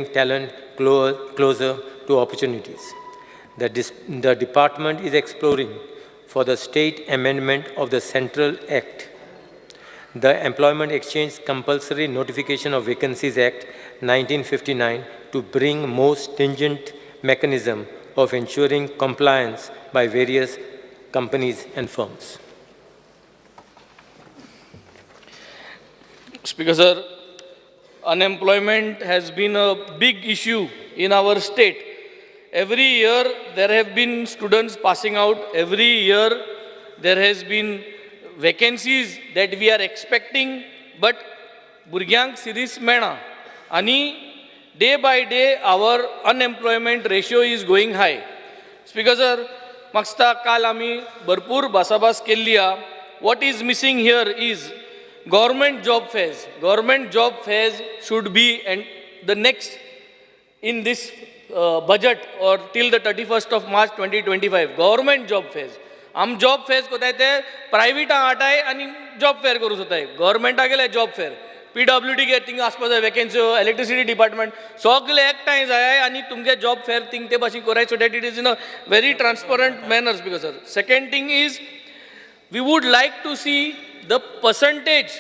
talent closer to opportunities. The department is exploring for the state amendment of the Central Act, the Employment Exchange Compulsory Notification of Vacancies Act 1959, to bring more stringent mechanism of ensuring compliance by various companies and firms. Speaker sir, unemployment has been a big issue in our state. Every year there have been students passing out. Every year there has been vacancies that we are expecting, but भुरग्यांक series मेळना. Ani day by day our unemployment ratio is going high. Speaker sir, मागता काल आमी भरपूर भासाभास केल्ली हा. What is missing here is government job fairs. Government job fairs should be and the next in this budget or till the 31st of March 2025. Government job fairs. आम job fares कोताय ते प्रायवेटा आटाय आणि जॉब फेअर करू सोताय. गव्हर्मेंटा गेले job fair. PWD गे thing आसपा जाय vacancy, electricity department सगळे एकठांय जाय आणि तुमगे जॉब फेअर थिंग ते भाशेन कोराय so that it is in a very transparent manner. Speaker sir, second thing is we would like to see the percentage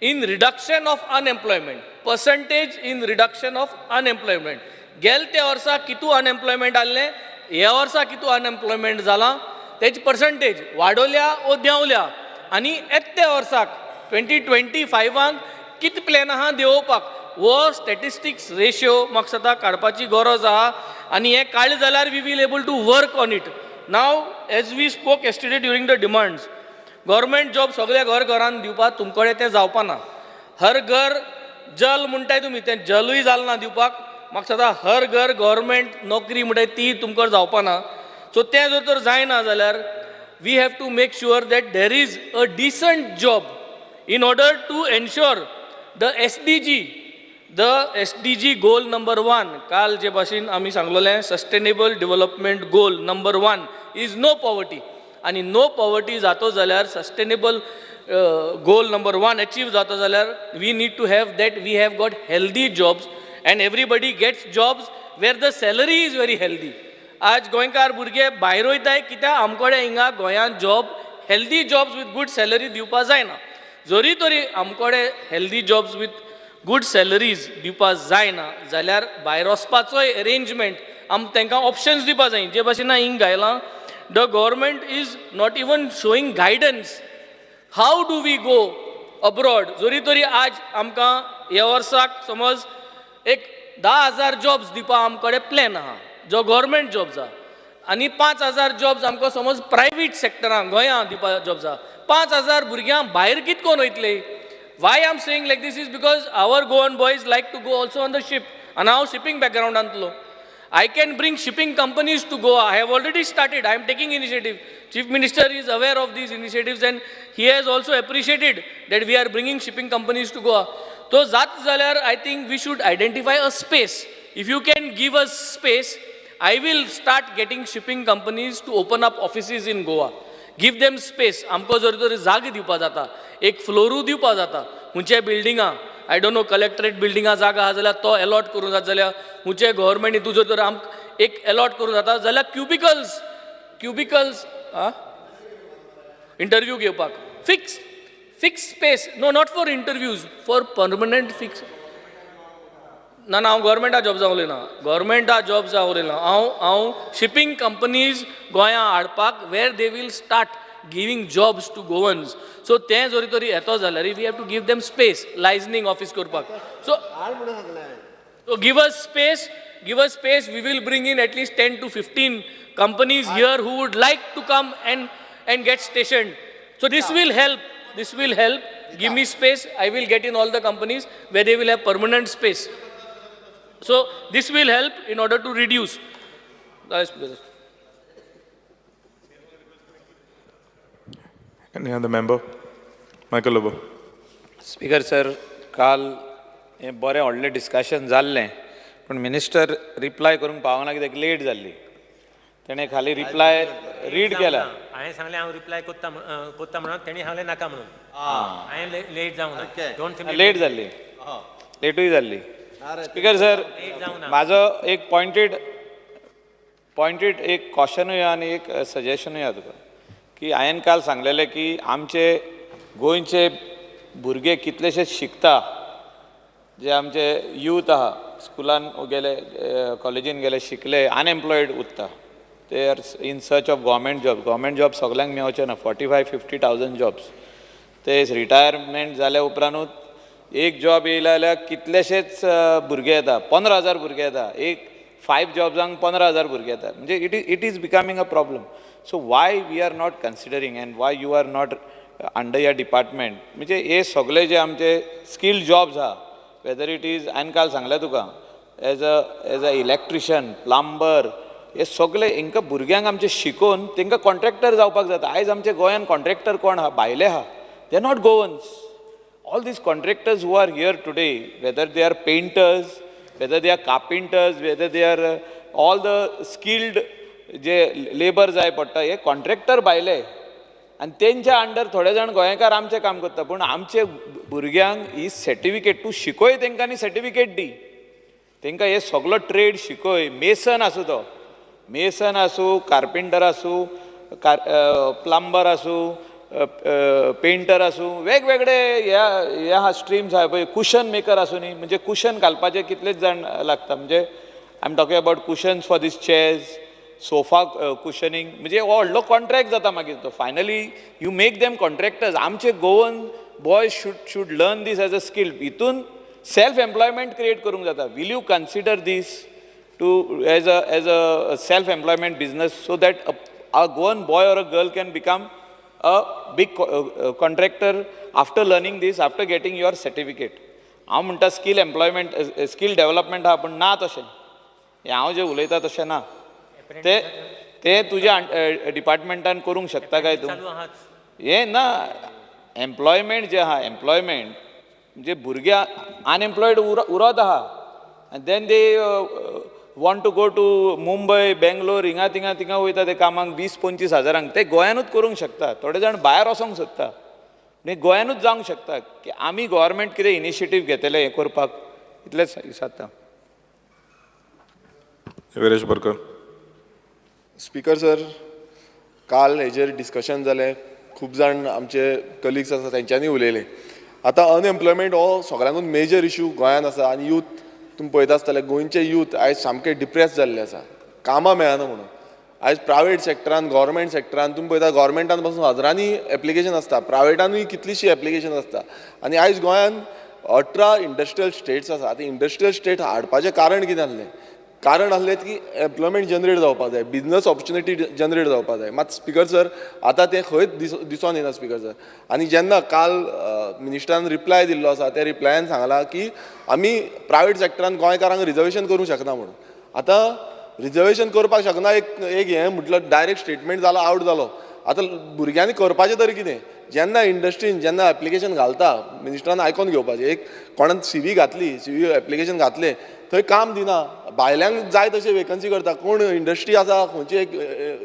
in reduction of unemployment. Percentage in reduction of unemployment. गेलते वर्सा कितू unemployment आले, ह्या वर्सा कितू unemployment जाला, Techi percentage वाडोल्या ओ देंवल्या आणि येत्या वर्साक 2025 कित प्लॅन आहा देंवोवपाक वो स्टॅटिस्टिक्स रेशियो म्हाका सदां काडपाची गरज आहा आणि हे काडले जाल्यार we will able to work on it. Now as we spoke yesterday during the demands, government job सगळ्या घरान दिवपाक तुमकडे ते जावपा ना. हर घर जल म्हणटाय तुमी, तें जलूय जाल ना दिवपाक. म्हाका सदां हर घर गव्हर्मेंट नोकरी म्हणटाय ती तुमकां जावपा ना. सो तें जर तर जायना जाल्यार we have to make sure that there is a decent job in order to ensure the SDG goal number 1. काल जे भाशेन आमी सांगलोलें sustainable development goal number 1 is no poverty. आणि नो पॉवर्टी जातो जाल्यार सस्टेनेबल गोल नंबर 1 अचीव जातो जाल्यार we need to have that we have got healthy jobs and everybody gets jobs where the salary is very healthy. आज गोंयकार भुरगे भायर वयताय कित्याक आमकडे हिंगा गोंयांत job healthy jobs with good salary दिवपा जायना. जरी तरी आमकडे healthy jobs with good salaries दिवपा जायना जाल्यार भायर वचपाचोय अरेंजमेंट तांकां ऑप्शन्स दिवपा जाय. जे भाशेन हिंग घायलां, the government is not even showing guidance. How do we go abroad? जरी तरी आज आमकां ह्या वर्साक समज एक 10,000 जॉब्स दिवपा आमकडे प्लॅन आहा जो गव्हर्मेंट जॉब्स आहा आणि 5,000 जॉब्स आमकां समज प्रायवेट सेक्टरान गोंयां दिवपा जॉब्स आहा. 5,000 भुरग्यां भायर कितकोन वयतले? Why I am saying like this is because our Goan boys like to go also on the ship आनी हांव शिपींग बॅकग्रावंडांतलो. I can bring shipping companies to Goa. I have already started. I am taking initiative. Chief Minister is aware of these initiatives and he has also appreciated that we are bringing shipping companies to Goa. So zat zalyar I think we should identify a space. If you can give us space, I will start getting shipping companies to open up offices in Goa. Give them space. आमको जर तर जागे दिवपा जाता, एक फ्लोरू दिवपा जाता, हुंचे बिल्डिंगा आय डोंट नो कलेक्टरेट बिल्डिंगा जागा आहा जाल्यार तो अलॉट करूं जाता जाल्यार हुंचे गव्हर्मेंट हितून जर तर आमकां एक अलॉट करूं जाता जाल्यार क्युबिकल्स इंटरव्यू घेवपाक fix space. No not for interviews, for permanent fix. ना हांव गव्हर्मेंटा जॉब जावं उलयना, गव्हर्मेंटा जॉब जावं उलयना. हांव शिपींग कंपनीज गोंयां हाडपाक where they will start giving jobs to Goans. So तें जरी तरी येतो जाल्यार we have to give them space, licensing office करपाक. So give us space, we will bring in at least 10 to 15 companies here who would like to come and get stationed. So this will help. Give me space, I will get in all the companies where they will have permanent space. So this will help in order to reduce. Any other member? Michael Lobo. Speaker sir, काल हे बरें व्हडलें discussion जाल्लें पण minister reply करूंक पावना कित्याक late जाल्ली. तेणें खाली रिप्लाय रीड केला. हांवें सांगलें हांव रिप्लाय कोत्ता म्हणून तेणी सांगलें नाका म्हणून. हांवें लेट जावंक ना. लेट जाल्ली, लेटूय जाल्ली. स्पीकर सर माझं एक पॉइंटेड एक क्वेश्चनूय आनी एक सजेशनूय आहा तुका की हांवें काल सांगलेलें की आमचे गोंयचे भुरगे कितलेशेच शिकता जे आमचे यूथ आहा स्कुलान गेले कॉलेजीन गेले शिकले अनएम्प्लॉयड उरता ते are in search of government job सगल्यांक मेळचे ना 45,000-50,000 जॉब्स ते रिटायरमेंट जाल्या उपरांतूच एक जॉब येयला जाल्यार कितलेशेच भुरगे येता 15,000 भुरगे येता एक 5 जॉब्सांक 15,000 भुरगे येता म्हणजे it is becoming a problem so why we are not considering and why you are not under या डिपार्टमेंट म्हणजे हे सगळे जे आमचे स्किल्ड जॉब्स आहा वेदर इट इज हांवें काल सांगलें तुका एज अ इलेक्ट्रिशियन प्लंबर हे सगळे हांकां भुरग्यांक आमचे शिकोवन तांकां कॉन्ट्रॅक्टर जावपाक जाता आयज आमच्या गोंयांत कॉन्ट्रॅक्टर कोण आहा भायले आहा they are not Goans all these contractors who are here today whether they are painters whether they are carpenters, whether they are all the skilled J labour जाय पडटा हे कॉन्ट्रॅक्टर भायले आनी तेंच्या अंडर थोडे जाण गोंयकार आमचें काम करता पूण आमचे भुरग्यांक ही सर्टिफिकेट तूं शिकय तेंकां आनी सर्टिफिकेट दी तेंकां हे सगळो ट्रेड शिकय मेसन आसूं कार्पेंटर आसूं प्लंबर आसूं पेंटर आसूं वेगवेगळे ह्या स्ट्रीम्स आहा पळय कुशन मेकर आसूं न्ही म्हणजे कुशन घालपाचे कितलेच जाण लागता म्हणजे I am talking about cushions for this chairs sofa cushioning म्हणजे हो व्हडलो कॉन्ट्रॅक्ट जाता मागीर तो finally you make them contractors आमचे Goan boys should learn this as a skill हितून सेल्फ एम्प्लॉयमेंट क्रिएट करूंक जाता will you consider this too as a self employment business so that a Goan boy or a girl can become a big contractor after learning this, after getting your certificate. हांव म्हणटा skill employment skill development आहा पण ना तशें हें हांव जें उलयता तशें ना ते तुज्या डिपार्टमेंटान करूंक शकता काय तूं हें ना एम्प्लॉयमेंट जें आहा एम्प्लॉयमेंट म्हणजे भुरगे अनएम्प्लॉयड उरत आहा आनी then they want to go to Mumbai Bangalore थिंगा वयता ते कामाक 20-25 हजारांक ते गोंयानूच करूंक शकता थोडे जाण भायर वचोंक सोदता म्हणजे गोंयानूच जावंक शकता की आमी गोव्हर्मेंट कितें इनिशिएटीव घेतले हें करपाक इतलेंच दिसता वीरेश बरकर स्पीकर सर काल हेजेर डिस्कशन जालें खूब जाण आमचे कलिग्स आसा तेंच्यांनी उलयले आतां अनएम्प्लॉयमेंट हो सगळ्यांकून मेजर इशू गोंयांत आसा आनी यूथ तुमी पळयता आसतले गोंयचे यूथ आयज सामके डिप्रेस जाल्ले आसा कामां मेळना म्हणून आयज प्रायवेट सेक्टरान गव्हर्मेंट सेक्टरान तुमी पळयता गव्हर्मेंटान पासून हजारांनी एप्लिकेशन आसता प्रायवेटानूय कितलीशी एप्लिकेशन आसता आनी आयज गोंयांत 18 इंडस्ट्रियल स्टेट्स आसा आतां इंडस्ट्रियल स्टेट हाडपाचें कारण कितें आहलें कारण आहलें की एम्प्लॉयमेंट जनरेट जावपाक जाय बिजनस ऑपॉर्च्युनिटी जनरेट जावपाक जाय मात स्पीकर सर आतां तें खंयच दिसून येना स्पीकर सर आनी जेन्ना काल मिनिस्टरान रिप्लाय दिल्लो आसा त्या रिप्लायान सांगलां की आमी प्रायवेट सेक्टरान गोंयकारांक रिजर्वेशन करूंक शकना म्हणून आतां रिजर्वेशन करपाक शकना एक हें म्हटलं डायरेक्ट स्टेटमेंट जालो आवट जालो आतां भुरग्यांनी करपाचें तरी कितें जेन्ना इंडस्ट्रीन जेन्ना एप्लिकेशन घालता मिनिस्टरान आयकोन घेवपाचें एक कोणान CV घातली CV एप्लिकेशन घातलें थंय काम दिना भायल्यांक जाय तशें वेकन्सी करता कोण इंडस्ट्री आसा खंयची एक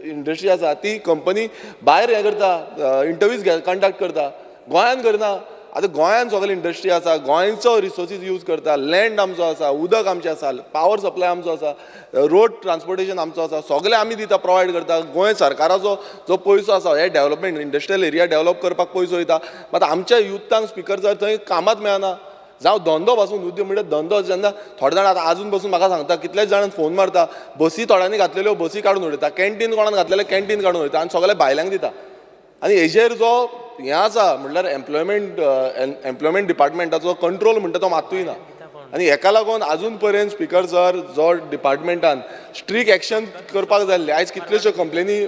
इंडस्ट्री आसा ती कंपनी भायर हें करता इंटरव्यूज कंडक्ट करता गोंयान करना आतां गोंयान सगळे इंडस्ट्री आसा गोंयचो रिसोर्सीस यूज करता लँड आमचो आसा उदक आमचें आसा पावर सप्लाय आमचो आसा रोड ट्रान्सपोर्टेशन आमचो आसा सगळें आमी दिता प्रोवायड करता गोंय सरकाराचो जो पयसो आसा हे डेव्हलपमेंट इंडस्ट्रियल एरिया डेव्हलप करपाक पयसो वयता मात आमच्या युथांक स्पीकर जर थंय कामात मेळना जावं धंदो पासून उद्योग म्हणजे धंदो जेन्ना थोडे जाण आतां आजून पासून म्हाका सांगता कितलेच जाणांक फोन मारता बसी थोड्यांनी घातलेल्यो बसी काडून उडयता कॅन्टीन कोणान घातलेले कॅन्टीन काडून उडयता आनी सगळे भायल्यांक दिता आनी हेजेर जो हें आसा म्हणल्यार एम्प्लॉयमेंट डिपार्टमेंटाचो कंट्रोल म्हणटा तो मात्तूय ना आनी हेका लागून आजून पर्यंत स्पीकर सर जो डिपार्टमेंटान स्ट्रीक एक्शन करपाक जाय आयज कितल्योश्यो कंप्लेनी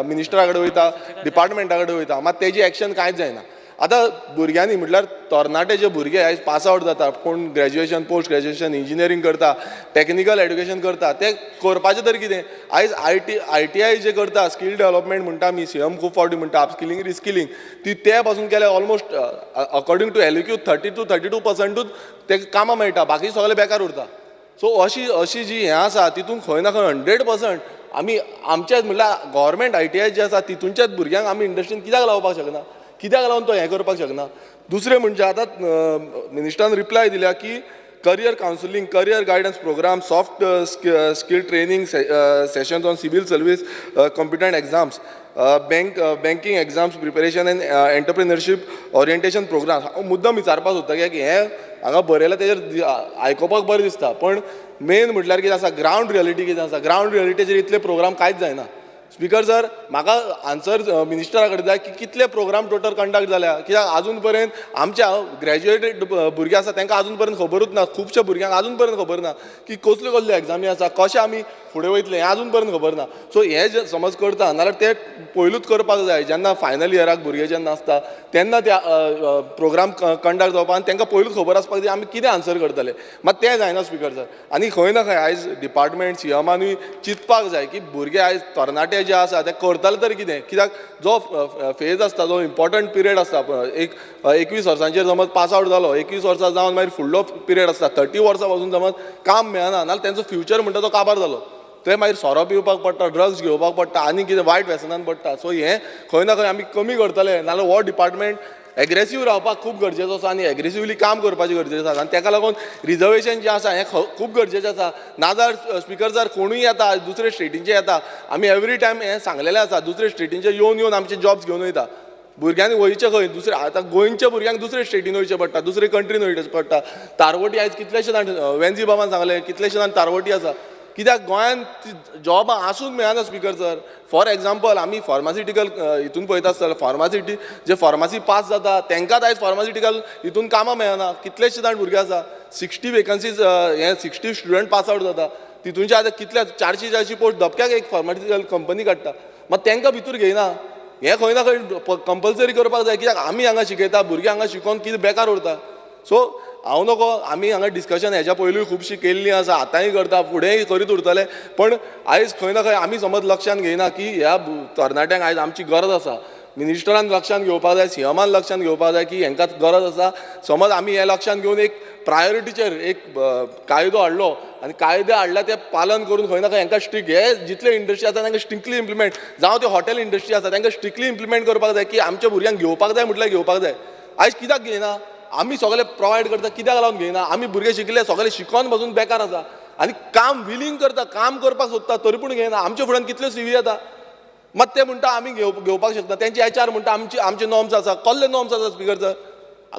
मिनिस्टरा कडेन वयता डिपार्टमेंटा कडेन वयता मात तेजी एक्शन कांयच जायना आतां भुरग्यांनी म्हटल्यार तरणाटे जे भुरगे आयज पास आवट जाता कोण ग्रॅज्युएशन पोस्ट ग्रॅज्युएशन इंजिनियरींग करता टॅक्निकल एड्युकेशन करता ते करपाचें तरी कितें आयज ITI जे करता स्कील डेव्हलपमेंट म्हणटा आमी CM खूब फावटी म्हणटा अपस्किलिंग रिस्किलिंग ती ते पासून केल्या ऑलमोस्ट अकॉर्डिंग टू LQ 30-32% ते कामां मेळटा बाकी सगळे बेकार उरता सो अशी जी हें आसा तितून खंय ना खंय 100% आमी आमचेच म्हणल्यार गव्हर्मेंट ITI जे आसा तितूनच्याच भुरग्यांक आमी इंडस्ट्रीन कित्याक लावपाक शकना कित्याक लागून तो हें करपाक शकना दुसरें म्हणजे आतां मिनिस्टरान रिप्लाय दिल्या की career counseling, career guidance program, soft skill training sessions on civil service, competent exams, banking exams preparation and entrepreneurship orientation programs. हांव मुद्दम विचारपाक सोदता कित्याक हें हांगा बरयलां तेजेर आयकोपाक बरें दिसता, पण मेन म्हटल्यार कितें आसा, ग्रावंड रियलिटी कितें आसा, ग्रावंड रियलिटीचेर इतले प्रोग्राम कांयच जायना. स्पीकर सर, म्हाका आन्सर मिनिस्टरा कडेन जाय की कितले प्रोग्राम टोटल कंडक्ट जाल्या, कित्याक आजून पर्यंत आमच्या ग्रॅज्युएटेड भुरगे आसा तांकां आजून पर्यंत खबरूच ना, खुबशा भुरग्यांक आजून पर्यंत खबर ना की कसल्यो कसल्यो एग्जामी आसा, कशें आमी फुडें वयतले हें आजून पर्यंत खबर ना. सो हें जे समज करता नाल्यार ते पयलूच करपाक जाय, जेन्ना फायनल इयराक भुरगे जेन्ना आसता तेन्ना ते प्रोग्राम कंडक्ट जावपाक आनी तांकां पयलूच खबर आसपाक जाय आमी कितें आन्सर करतले. मात तें जायना स्पीकर सर. आनी खंय ना खंय आयज डिपार्टमेंट सीएमानूय चिंतपाक जाय की भुरगे आयज तरणाटे जे आसा ते करतले तरी कितें, कित्याक जो फेज आसता, जो इम्पॉर्टंट पिरियड आसता, एक 21 वर्सांचेर समज पास आवट जालो, 21 वर्सां जावन मागीर फुडलो पिरियड आसता, 30 वर्सां पासून समज काम मेळना नाल्यार तेंचो फ्युचर म्हणटा तो काबार जालो, ते मागीर सोरो पिवपाक पडटा, ड्रग्स घेवपाक पडटा, आनी कितें वायट व्यसनान पडटा. सो हें खंय ना खंय आमी कमी करतले, नाल्यार हो डिपार्टमेंट एग्रेसीव रावपाक खूब गरजेचो आसा आनी एग्रेसिवली काम करपाचें गरजेचें आसा. आनी ताका लागून रिजर्वेशन जें आसा हें खूब गरजेचें आसा. नाजाल्यार स्पीकर सर कोणूय येता दुसरे स्टेटींचे येता, आमी एवरी टायम हें सांगलेलें आसा, दुसरे स्टेटींचे येवन आमचे जॉब्स घेवन वयता. भुरग्यांनी वयचें खंय, दुसरे आतां गोंयच्या भुरग्यांक दुसरे स्टेटीन वयचें पडटा, दुसरे कंट्रीन वयचें पडटा. तारवटी आयज कितलेशे जाण, वेन्झी बाबान सांगलें कितलेशे जाण तारवटी आसा, कित्याक गोंयांत जॉबां आसूंक मेळना स्पीकर सर. फॉर एग्जाम्पल आमी फार्मासिटिकल हितून पळयता आसतना फार्मासिटी जे फार्मासी पास जाता तांकांच आयज फार्मासिटिकल हितून कामां मेळना. कितलेशे जाण भुरगे आसा, 60 वेकन्सीज, हे 60 स्टुडंट पास आवट जाता, तितूनचे आतां कितले 440 पोस्ट धपक्याक एक फार्मासिटिकल कंपनी काडटा, मात तांकां भितूर घेयना. हें खंय ना खंय कंपल्सरी करपाक जाय, कित्याक आमी हांगा शिकयता, भुरगे हांगा शिकोवन कितें बेकार उरता. सो हांव नको, आमी हांगा डिस्कशन हेच्या पयलूय खुबशीं केल्लीं आसा, आतांय करता, फुडेंय करीत उरतले, पण आयज खंय ना खंय आमी समज लक्षांत घेयना की ह्या तरणाट्यांक आयज आमची गरज आसा. मिनिस्टरान लक्षांत घेवपाक जाय, सीएमान लक्षांत घेवपाक जाय की हांकां गरज आसा. समज आमी हें लक्षांत घेवन एक प्रायोरिटीचेर एक कायदो हाडलो आनी कायदे हाडला ते पालन करून खंय ना खंय हांकां स्ट्रिक्ट, हे जितले इंडस्ट्री आसा तांकां स्ट्रिक्टली इम्प्लिमेंट, जावं ते हॉटेल इंडस्ट्री आसा तांकां स्ट्रिक्टली इम्प्लिमेंट करपाक जाय की आमच्या भुरग्यांक घेवपाक जाय म्हटल्यार घेवपाक जाय. आयज कित्याक घेयना, आमी सगळे प्रोवायड करता कित्याक लागून घेयना, आमी भुरगे शिकले सगळे शिकोन पासून बेकार आसा आनी काम विलींग करता, काम करपाक सोदता तरी पूण घेयना. आमच्या फुड्यान कितल्यो सीवी येता, मात ते म्हणटा आमी घेवपाक शकता, तेंचे HR म्हणटा आमचे नॉर्म्स आसा. कसले नॉर्म्स आसा स्पीकर सर?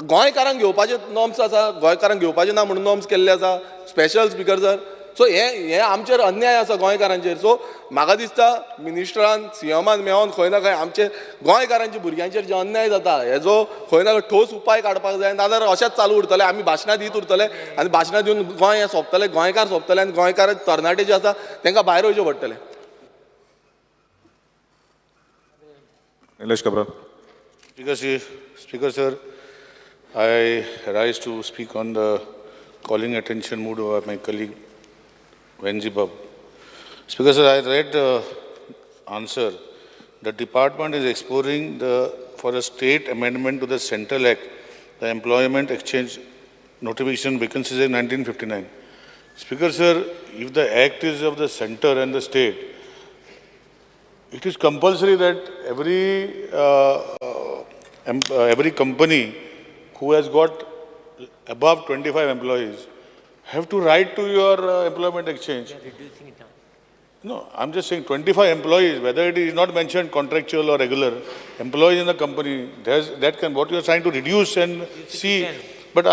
गोंयकारांक घेवपाचे नॉर्म्स आसा, गोंयकारांक घेवपाचे ना म्हणून नॉर्म्स केल्ले आसा स्पेशल स्पीकर सर. सो हे आमचेर अन्याय आसा गोंयकारांचेर. सो म्हाका दिसता मिनिस्टरान सीएमान मेळोन खंय ना खंय आमचे गोंयकारांच्या भुरग्यांचेर जे अन्याय जाता हेजो खंय ना खंय ठोस उपाय काडपाक जाय, नाजाल्यार अशेंच चालू उरतले, आमी भाशणां दीत उरतले आनी भाशणां दिवन गोंय हें सोंपतलें, गोंयकार सोंपतले आनी गोंयकार तरणाटे जे आसा तांकां भायर वयचें पडटलें. Nilesh Kabra. Speaker sir, I rise to speak on the calling attention mood of my colleague Venzi Bab. Speaker sir, I read the answer. The department is exploring for a state amendment to the Central Act, the Employment Exchange Notification Vacancies in 1959. Speaker sir, if the act is of the center and the state, it is compulsory that every company who has got above 25 employees have to write to your employment exchange. Reducing it down. No, I'm just saying 25 employees, whether it is not mentioned contractual or regular, employees in the company, that can, what you are trying to reduce and see. But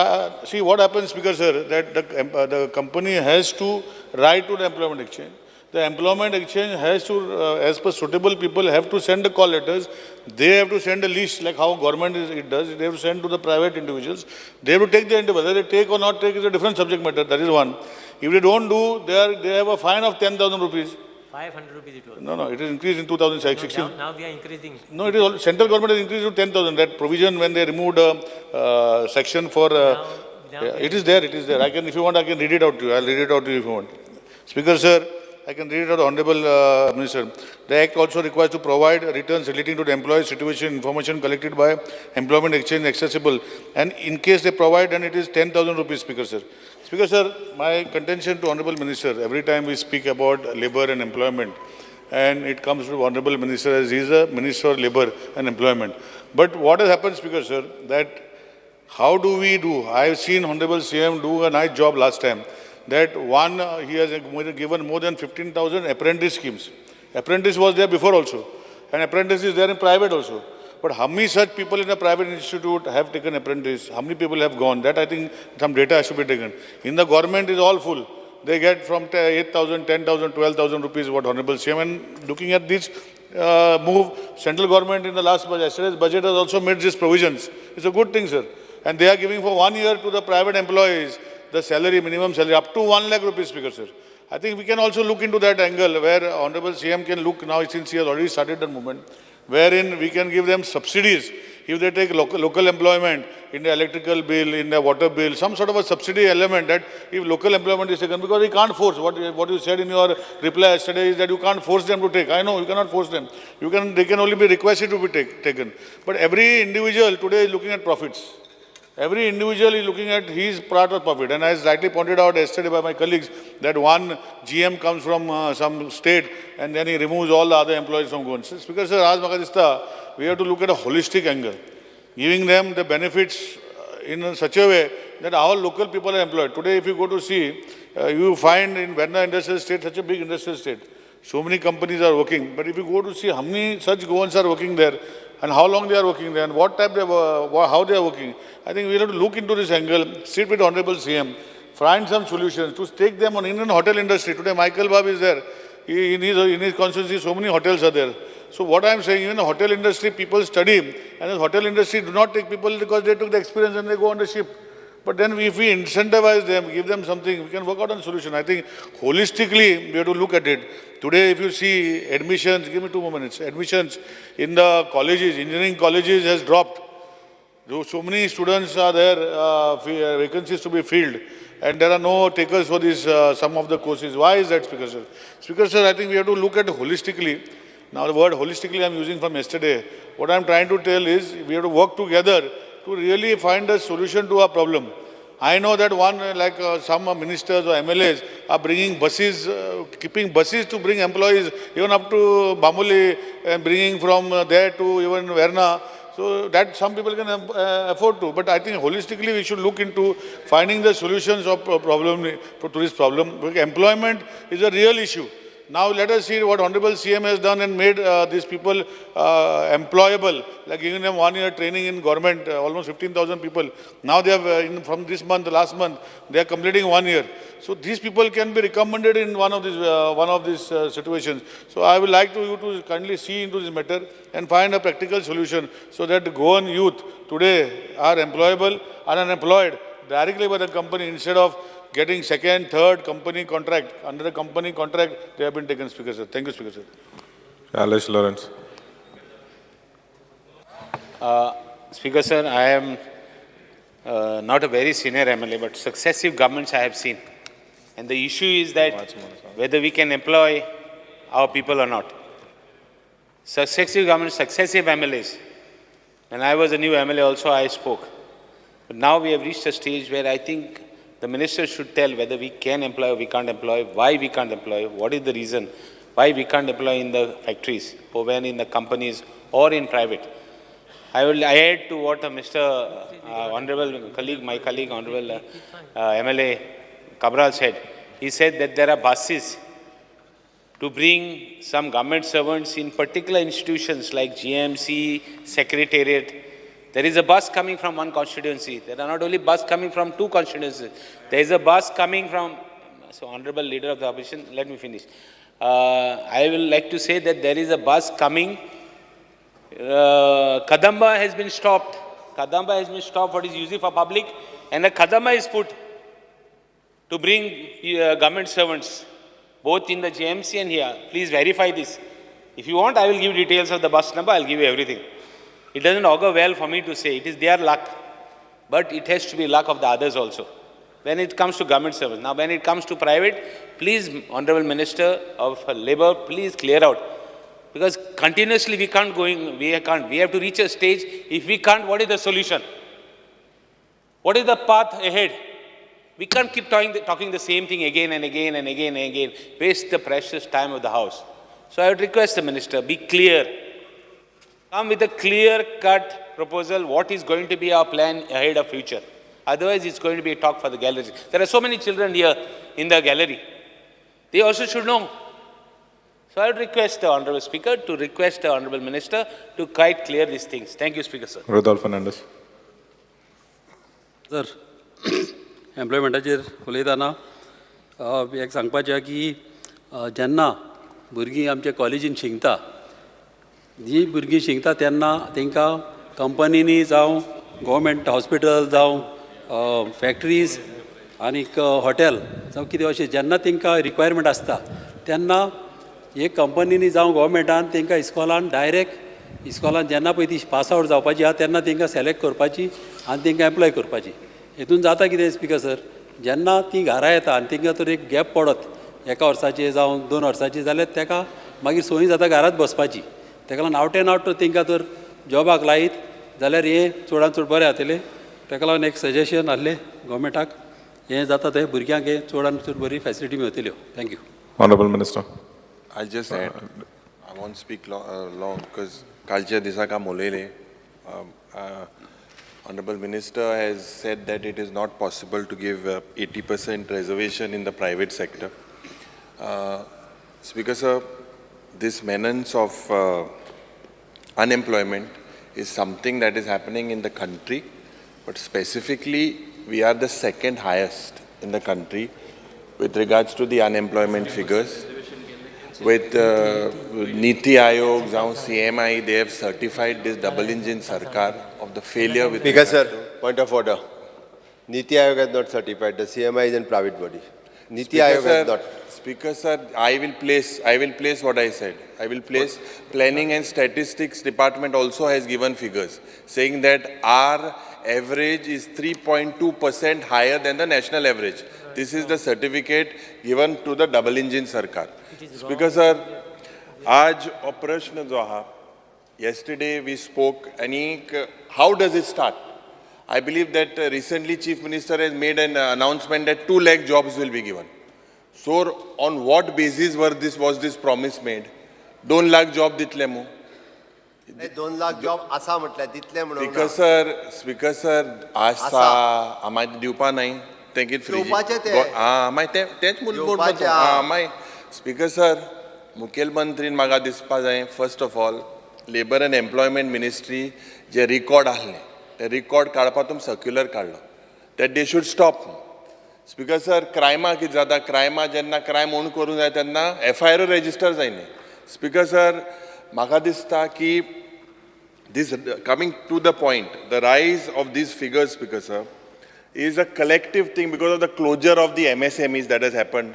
see what happens, Speaker sir, that the company has to write to the employment exchange. The employment exchange has to, as per suitable people, have to send the call letters. They have to send a list, like how government it does. They have to send to the private individuals. They have to take the interview. Whether they take or not take is a different subject matter. That is one. If they don't do, they have a fine of 10,000 rupees. 500 rupees it was. No, it is increased in 2016. No, now we are increasing. No, it is all, central government has increased to 10,000. That provision when they removed a section for, it is there. I can, if you want, I can read it out to you. I'll read it out to you if you want. Speaker sir, I can read it out, Honorable Minister. The Act also requires to provide returns relating to the employee's situation, information collected by employment exchange accessible. And in case they provide, then it is 10,000 rupees, Speaker sir. Speaker sir, my contention to Honorable Minister, every time we speak about labor and employment, and it comes to Honorable Minister as he is a Minister of Labor and Employment. But what has happened, Speaker sir, that How do we do? I have seen Honorable CM do a nice job last time. That one, he has given more than 15,000 apprentice schemes. Apprentice was there before also. And apprentice is there in private also. But how many such people in a private institute have taken apprentice? How many people have gone? That I think some data should be taken. In the government is all full. They get from 8,000, 10,000, 12,000 rupees what Honorable CM. And looking at this move, central government in the last budget, yesterday's budget has also made these provisions. It's a good thing, sir. And they are giving for 1 year to the private employees the salary, minimum salary, up to 1 lakh rupees, Speaker, sir. I think we can also look into that angle where Honorable CM can look now, since he has already started the movement, wherein we can give them subsidies if they take local employment in the electrical bill, in the water bill, some sort of a subsidy element that if local employment is taken, because we can't force. What you said in your reply yesterday is that you can't force them to take. I know, you cannot force them. They can only be requested to be taken. But every individual today is looking at profits. Every individual is looking at his part of profit. And as rightly pointed out yesterday by my colleagues, that one GM comes from some state and then he removes all the other employees from Goan. Speaker, sir, Raj Makadista, we have to look at a holistic angle, giving them the benefits in such a way that our local people are employed. Today, if you go to see, you find in Verna industrial estate, such a big industrial estate, so many companies are working. But if you go to see how many such Goans are working there, and how long they are working there, and what type they how they are working. I think we have to look into this angle, sit with Honorable CM, find some solutions to take them on Indian hotel industry. Today, Michael Bab is there. In his constituency, so many hotels are there. So what I am saying, even the hotel industry, people study, and the hotel industry do not take people because they took the experience and they go on the ship. But then if we incentivize them, give them something, we can work out on a solution. I think holistically, we have to look at it. Today, if you see admissions, give me 2 more minutes, admissions in the colleges, engineering colleges has dropped. So many students are there, vacancies to be filled, and there are no takers for this, some of the courses. Why is that, Speaker, sir? Speaker, sir, I think we have to look at it holistically. Now, the word holistically I am using from yesterday. What I am trying to tell is we have to work together to really find a solution to our problem. I know that some ministers or MLAs are bringing buses, keeping buses to bring employees even up to Bamuli and bringing from there to even Verna. So that some people can afford to. But I think holistically we should look into finding the solutions of to this problem. Because employment is a real issue. Now let us see what Honorable CM has done and made these people employable, like giving them 1 year training in government, almost 15,000 people. Now they have, from this month, last month, they are completing 1 year. So these people can be recommended in one of these situations. So I would like you to kindly see into this matter and find a practical solution so that the Goan youth today are employable and unemployed directly by the company instead of getting second, third company contract. Under the company contract, they have been taken, Speaker, sir. Thank you, Speaker, sir. Alice Lawrence. Speaker, sir, I am not a very senior MLA, but successive governments I have seen. And the issue is that whether we can employ our people or not. Successive governments, successive MLAs. When I was a new MLA also, I spoke. But now we have reached a stage where I think the minister should tell whether we can employ or we can't employ, why we can't employ, what is the reason, why we can't employ in the factories, or when in the companies or in private. I will add to what Mr. Honorable colleague, my colleague, Honorable MLA Cabral said. He said that there are buses to bring some government servants in particular institutions like GMC, Secretariat. There is a bus coming from one constituency. There are not only bus coming from 2 constituencies. There is a bus coming from, so Honorable Leader of the Opposition, let me finish. I will like to say that there is a bus coming. Kadamba has been stopped. Kadamba has been stopped what is used for public, and a Kadamba is put to bring government servants, both in the GMC and here. Please verify this. If you want, I will give details of the bus number. I will give you everything. It doesn't augur well for me to say. It is their luck. But it has to be luck of the others also. When it comes to government service. Now, when it comes to private, please, Honorable Minister of Labour, please clear out. Because continuously we can't we have to reach a stage. If we can't, what is the solution? What is the path ahead? We can't keep talking the same thing again and again and again and again. Waste the precious time of the House. So I would request the Minister, be clear. Come with a clear-cut proposal, what is going to be our plan ahead of future. Otherwise, it's going to be a talk for the gallery. There are so many children here in the gallery. They also should know. So I would request the Honorable Speaker to request the Honorable Minister to quite clear these things. Thank you, Speaker, sir. Rodolfo Fernandez. Sir एम्प्लॉयमेंटाचेर उलयतना एक सांगपाचें की जेन्ना भुरगीं आमच्या कॉलेजीन शिकता जी भुरगीं शिकता तेन्ना तांकां कंपनीनी जावं गव्हर्मेंट हॉस्पिटल जावं फॅक्टरीज आनीक हॉटेल जावं कितें अशें जेन्ना तांकां रिक्वायरमेंट आसता तेन्ना एक कंपनीनी जावं गव्हर्मेंटान तांकां इस्कॉलान डायरेक्ट इस्कॉलान जेन्ना पळय ती पास आवट जावपाची आहा तेन्ना तांकां सिलेक्ट करपाची आनी तांकां एम्प्लॉय करपाची हेतून जाता कितें स्पिकर सर जेन्ना ती घरा येता आनी तांकां तर एक गॅप पडत एका वर्साची जावं 2 वर्साची जाल्यार ताका मागीर संवय जाता घरात बसपाची ताका लागून आवट एंड आवट तांकां तर जॉबाक लायत जाल्यार हें चडांत चड बरें जातलें ताका लागून एक सजेशन आहलें गव्हर्मेंटाक हें जाता थंय भुरग्यांक हें चडांत चड बरी फॅसिलिटी मेळटल्यो thank you Honorable Minister. I'll just add, I won't speak long because Kalcha Disaka Molele, Honorable Minister has said that it is not possible to give 80% reservation in the private sector. Speaker sir, this menace of unemployment is something that is happening in the country, but specifically we are the second highest in the country with regards to the unemployment figures. With Niti Aayog, CMI, they have certified this double engine sarkar of the failure with... Speaker sir, point of order. Niti Aayog has not certified. The CMI is a private body. Niti Aayog has not. Speaker sir, I will place what I said. I will place Planning and Statistics Department also has given figures saying that our average is 3.2% higher than the national average. This is the certificate given to the double engine sarkar. Speaker sir, आज प्रश्न जो आहा, yesterday we spoke, and how does it start? I believe that recently Chief Minister has made an announcement that 2 lakh jobs will be given. So on what basis was this promise made? 2 lakh job दितले मु? 2 lakh job असा म्हटलं दितले म्हणून. Speaker sir, आसा आम्हाला दिवपा नाही. Thank you free. तेच मूल Speaker sir, मुखेलमंत्रीन म्हाका दिसपा जाय first of all labour and employment ministry J record आहले ते रिकॉर्ड काडपाक सर्क्युलर काडलो that they should stop. Speaker sir, क्रायमा कितें जाता क्रायमा जेन्ना क्रायम ओन करूं जाय तेन्ना FIR रजिस्टर जायना. Speaker sir, म्हाका दिसता की this coming to the point, the rise of these figures, Speaker sir, is a collective thing because of the closure of the MSMEs that has happened,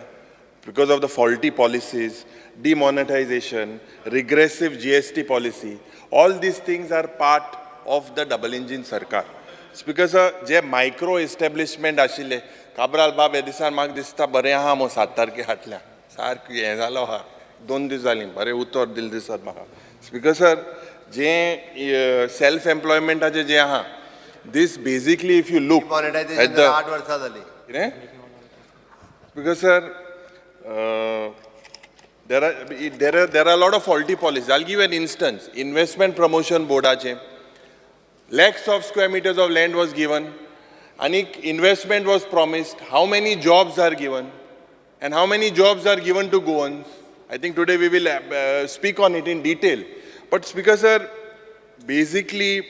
because of the faulty policies, demonetization, regressive GST policy. All these things are part of the double engine sarkar. Speaker sir, J micro establishment आशिल्ले, काब्राल बाब एदिसान म्हाका दिसता बरें आहा मो 7 तारखे हाटल्या. सारकी हें जालो आहा. 2 दीस जालीं, बरें उतर दिल दिसत म्हाका. Speaker sir, जे self employment जे आहा, this basically if you look at the 8 वर्सां जाली. Because sir, there are a lot of faulty policies. I'll give an instance. Investment Promotion Board lakhs of square meters of land was given. Investment was promised. How many jobs are given? And how many jobs are given to Goans? I think today we will speak on it in detail. But Speaker sir, basically,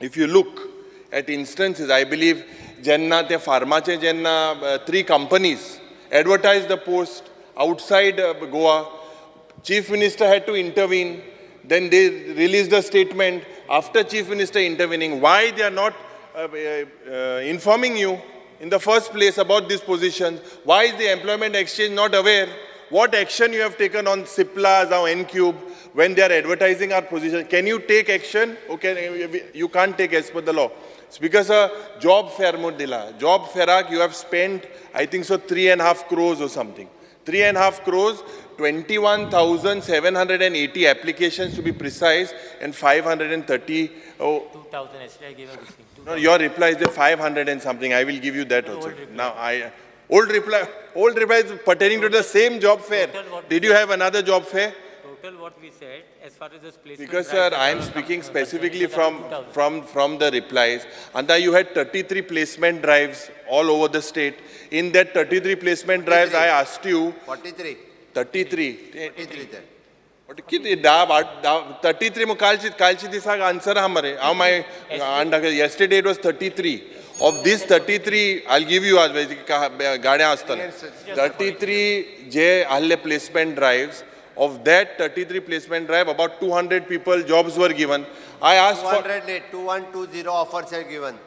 if you look at instances, I believe Jenna, the Pharmache Jenna, 3 companies advertised the post outside Goa. Chief Minister had to intervene. Then they released a statement after Chief Minister intervening. Why they are not informing you in the first place about this position? Why is the Employment Exchange not aware? What action you have taken on CIPLAs or N-Cube when they are advertising our position? Can you take action? Okay, you can't take as per the law. Speaker sir, job fair modila. Job fairak you have spent, I think so, 3.5 crores or something. 3.5 crores, 21,780 applications to be precise, and 530. 2,000. Yesterday I gave a listing. No, your reply is the 500 and something. I will give you that also. Now old reply is pertaining to the same job fair. Did you have another job fair? total what we said as far as this placement. Because, sir, I am speaking specifically from the replies. And you had 33 placement drives all over the state. In that 33 placement drives, I asked you. 43. 33. 43 then. But किती 33 मग कालची दिसाक answer हा मरे. How my yesterday it was 33. Of these 33, I'll give you गाड्या असताना 33 जे आले placement drives. Of that 33 placement drive, about 200 people jobs were given. I asked 2120 offers are given.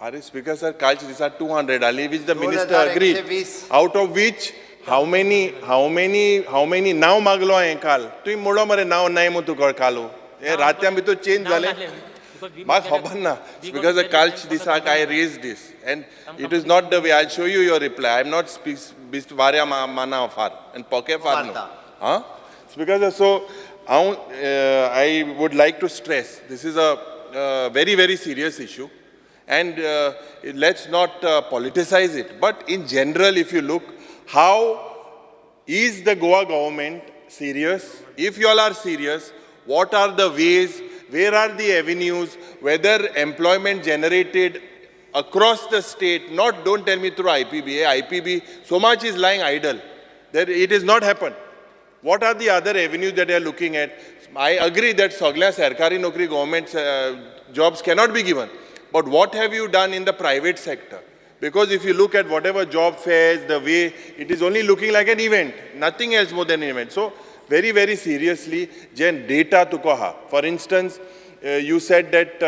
Are Speaker sir, kalchi these are 200 Ali, which the minister agreed. Out of which how many now maglo hai kal? Tu modo mare now nai mutu kar kalu. E ratyam bhi to change wale. Mas hoban na. Because the kalchi this I raised this, and it is not the way. I'll show you your reply. I'm not varya mana far and poke far no. Huh? Because so I would like to stress this is a very, very serious issue, and let's not politicize it. But in general, if you look, how is the Goa government serious? If you all are serious, what are the ways, where are the avenues, whether employment generated across the state, don't tell me through IPB, IPB, so much is lying idle, that it has not happened. What are the other avenues that they are looking at? I agree that Sagla Sarkari Nokri government jobs cannot be given. But what have you done in the private sector? Because if you look at whatever job fairs, the way, it is only looking like an event, nothing else more than an event. So, very, very seriously, Jen, data to koha. For instance, you said that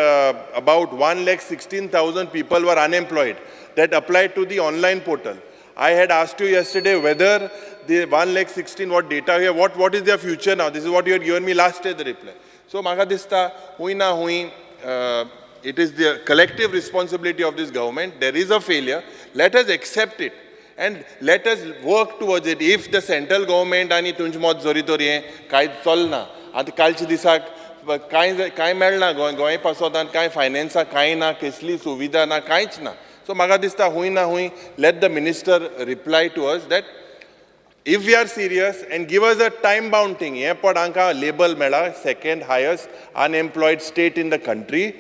about 116,000 people were unemployed that applied to the online portal. I had asked you yesterday whether the 116,000 what data here, what is their future now? This is what you had given me last day, the reply. So, Magadista, hui na hui, it is the collective responsibility of this government. There is a failure. Let us accept it and let us work towards it. If the central government ani tunjmot zoritori kai cholna, ati kalchi disak kai melna goy pasodan kai finance kai na kesli suvida na kaich na. So, Magadista hui na hui, let the minister reply to us that if we are serious and give us a time-bound thing, label mela, second highest unemployed state in the country,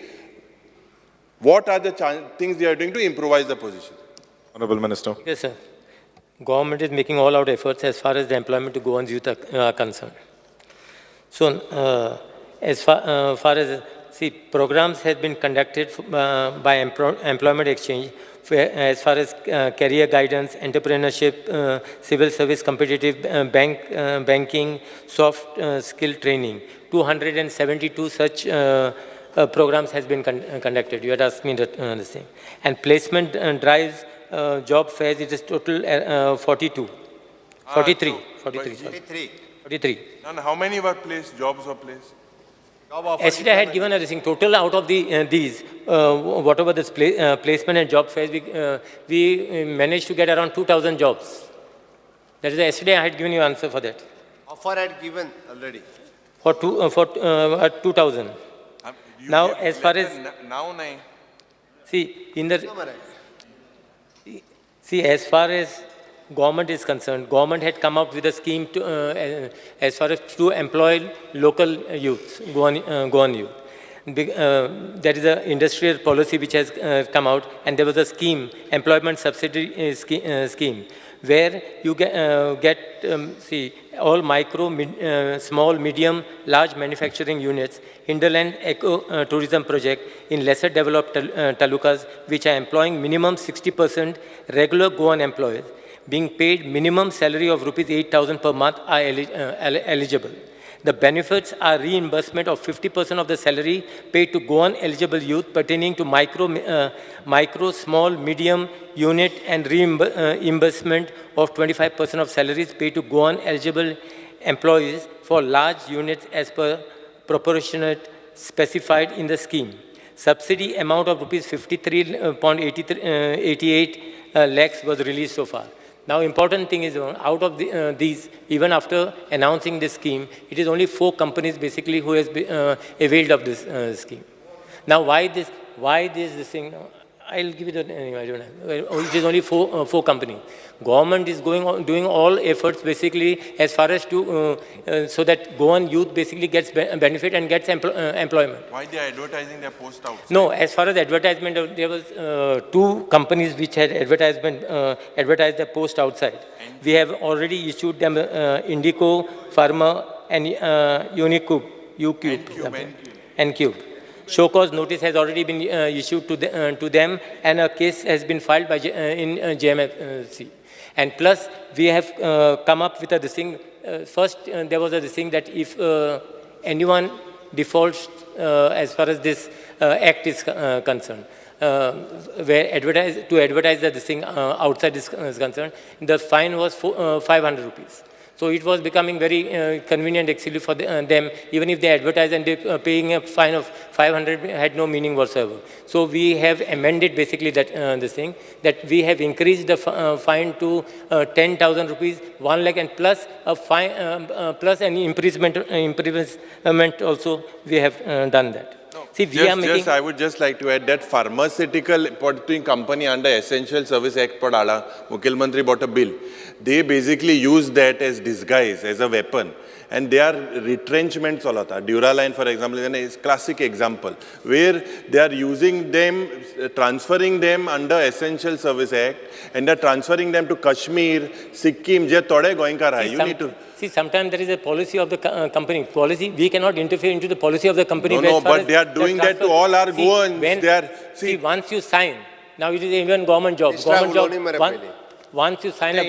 what are the things they are doing to improvise the position? Honorable Minister. Yes, sir. Government is making all out efforts as far as the employment to Goans youth are concerned. So, as far as programs have been conducted by Employment Exchange as far as career guidance, entrepreneurship, civil service competitive banking, soft skill training. 272 such programs has been conducted. You had asked me the same. And placement drives, job fairs, it is total 43. And how many were placed, jobs were placed? Yesterday I had given everything. Total out of these, whatever this placement and job fairs, we managed to get around 2,000 jobs. That is yesterday I had given you answer for that. Offer had given already. For 2,000. Now, as far as as far as government is concerned, government had come up with a scheme to, as far as to employ local youths, Goan youth. There is an industrial policy which has come out, and there was a scheme, employment subsidy scheme, where you get all micro, small, medium, large manufacturing units, hinterland eco-tourism project in lesser developed talukas, which are employing minimum 60% regular Goan employees, being paid minimum salary of rupees 8,000 per month are eligible. The benefits are reimbursement of 50% of the salary paid to Goan eligible youth pertaining to micro, small, medium unit, and reimbursement of 25% of salaries paid to Goan eligible employees for large units as per proportionate specified in the scheme. Subsidy amount of rupees 53.88 lakhs was released so far. Now, important thing is, out of these, even after announcing this scheme, it is only 4 companies basically who has availed of this scheme. Now, why this thing? I'll give you the name, I don't have. It is only four companies. Government is doing all efforts basically as far as to, so that Goan youth basically gets benefit and gets employment. Why they are advertising their post out? No, as far as advertisement, there was two companies which had advertised their post outside. We have already issued them Indico, Pharma, and N-Cube. Show cause notice has already been issued to them, and a case has been filed by in JMFC. And plus, we have come up with this thing. First, there was this thing that if anyone defaults as far as this act is concerned, where advertise this thing outside is concerned, the fine was 500 rupees. So it was becoming very convenient actually for them. Even if they advertise and they paying a fine of 500 had no meaning whatsoever. So we have amended basically that this thing, that we have increased the fine to 10,000 rupees, 1 lakh, and plus a fine, plus an imprisonment also we have done that. See, I would just like to add that pharmaceutical company under Essential Service Act Mukhil Mantri bought a bill. They basically use that as disguise, as a weapon. And they are retrenchments. Duraline, for example, is a classic example, where they are using them, transferring them under Essential Service Act, and they are transferring them to Kashmir, Sikkim, See, sometimes there is a policy of the company. We cannot interfere into the policy of the company. No, but they are doing that to all our Goans. See, once you sign, now it is even government job. Once you sign a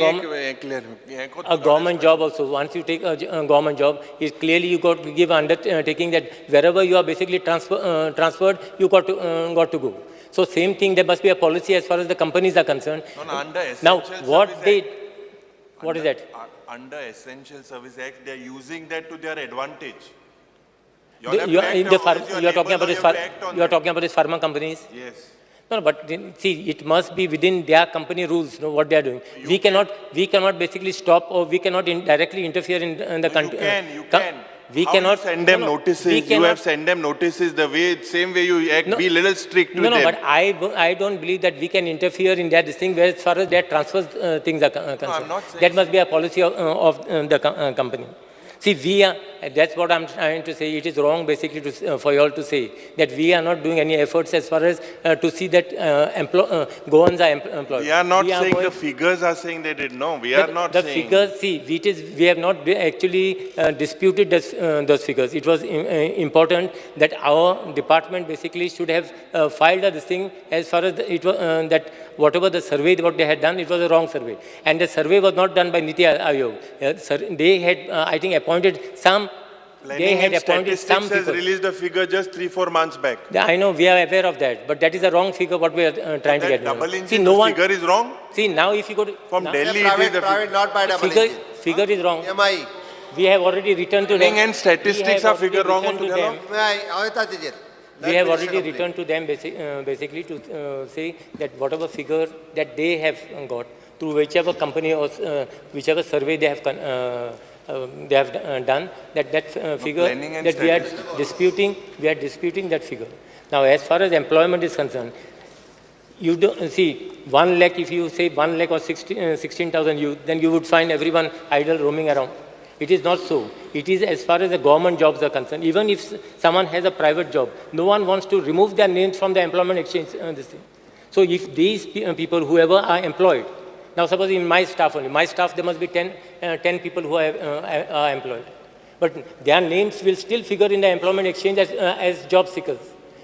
government job also, once you take a government job, it's clearly you got to give undertaking that wherever you are basically transferred, you got to go. So same thing, there must be a policy as far as the companies are concerned. Now, what is that? Under Essential Service Act, they are using that to their advantage. You are talking about these pharma companies? Yes. No, but see, it must be within their company rules, what they are doing. We cannot basically stop, or we cannot directly interfere in the country. You can. We cannot send them notices. You have sent them notices the same way you act. Be a little strict to them. No, but I don't believe that we can interfere in that thing where as far as their transfer things are concerned. I'm not saying that must be a policy of the company. See, that's what I'm trying to say. It is wrong basically for you all to say that we are not doing any efforts as far as to see that Goans are employed. We are not saying the figures are saying they did. No, we are not saying. The figures, see, we have not actually disputed those figures. It was important that our department basically should have filed this thing as far as it was, that whatever the survey what they had done, it was a wrong survey. And the survey was not done by Niti Aayog. They had, I think, appointed some. They had appointed some people. Has released a figure just 3-4 months back. I know, we are aware of that, but that is a wrong figure what we are trying to get. See, figure is wrong. See, now if you go to from Delhi, private, not by double figure is wrong. MI. We have already returned to them. And statistics are figure wrong to them. We have already returned to them basically to say that whatever figure that they have got through whichever company or whichever survey they have done, that figure that we are disputing that figure. Now, as far as employment is concerned, you don't see 1 lakh. If you say 1 lakh or 16,000 youth, then you would find everyone idle roaming around. It is not so. It is as far as the government jobs are concerned. Even if someone has a private job, no one wants to remove their names from the employment exchange. So if these people, whoever are employed, now suppose in my staff only, there must be 10 people who are employed. But their names will still figure in the employment exchange as job seekers.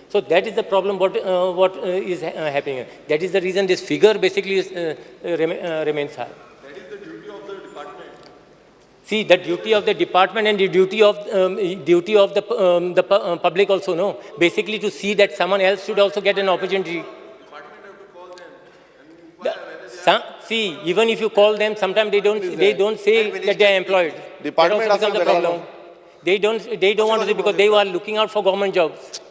So that is the problem what is happening. That is the reason this figure basically remains high. See, the duty of the department and the duty of the public also, no? Basically to see that someone else should also get an opportunity. See, even if you call them, sometimes they don't say that they are employed. Department that also becomes a problem. They don't want to say because they are looking out for government jobs.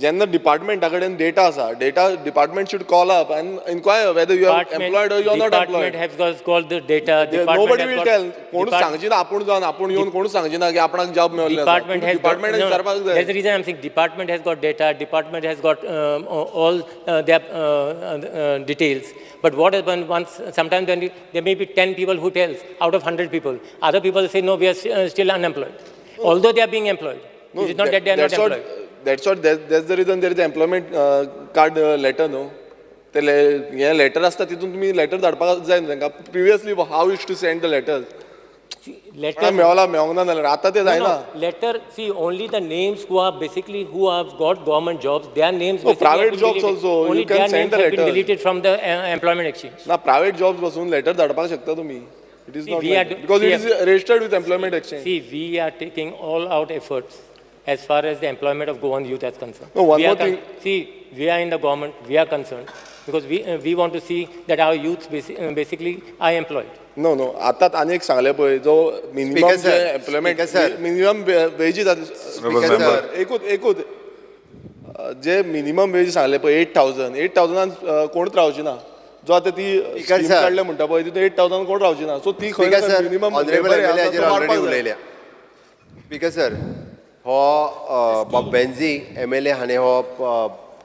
जेन्ना डिपार्टमेंटा कडेन data आसा data department should call up and inquire whether you are employed or you are not Department employed. has got the data. Nobody will tell. कोणूच सांगची ना आपूण जावन आपूण येवन कोणूच सांगची ना की आपणाक जॉब मेळ्ळो Department has got, डिपार्टमेंटान विचारपाक जाय. that's the reason I'm saying department has got data, department has got all their details. But what happens once, sometimes when there may be 10 people who tells out of 100 people, other people say no, we are still unemployed, although they are being employed. It is not that they are not employed. That's the reason there is the employment card letter, no? ते हे letter आसता तितून तुम्ही letter धाडपाक जाय न्हू तांकां previously how use to send the letter Letter मेवंक ना जाल्यार आतां ते जायना. letter, see, only the names who are basically who have got government jobs, their names No, basically private have been jobs deleted. also, you Only can their send names the have been letter. deleted from the employment exchange. ना private jobs बसून letter धाडपाक शकता तुम्ही. It is See, not we like are that. Because it is registered with employment exchange. See, we are taking all out efforts as far as the employment of Goan youth is concerned. No, one We are more thing. See, we are in the government, we are concerned because we want to see that our youth basically are employed. No आतां आनी एक सांगलें पळय जो minimum जे employment minimum wages एकूच जे minimum wages सांगले पळय 8,000 कोणूच रावची ना. जो आतां ती स्कीम काडले म्हणटा पळय तितून 8,000 कोण रावची ना. सो ती खंय मिनिमम उलयल्या. स्पीकर सर, हो बॉब बेन्झी MLA हाणें हो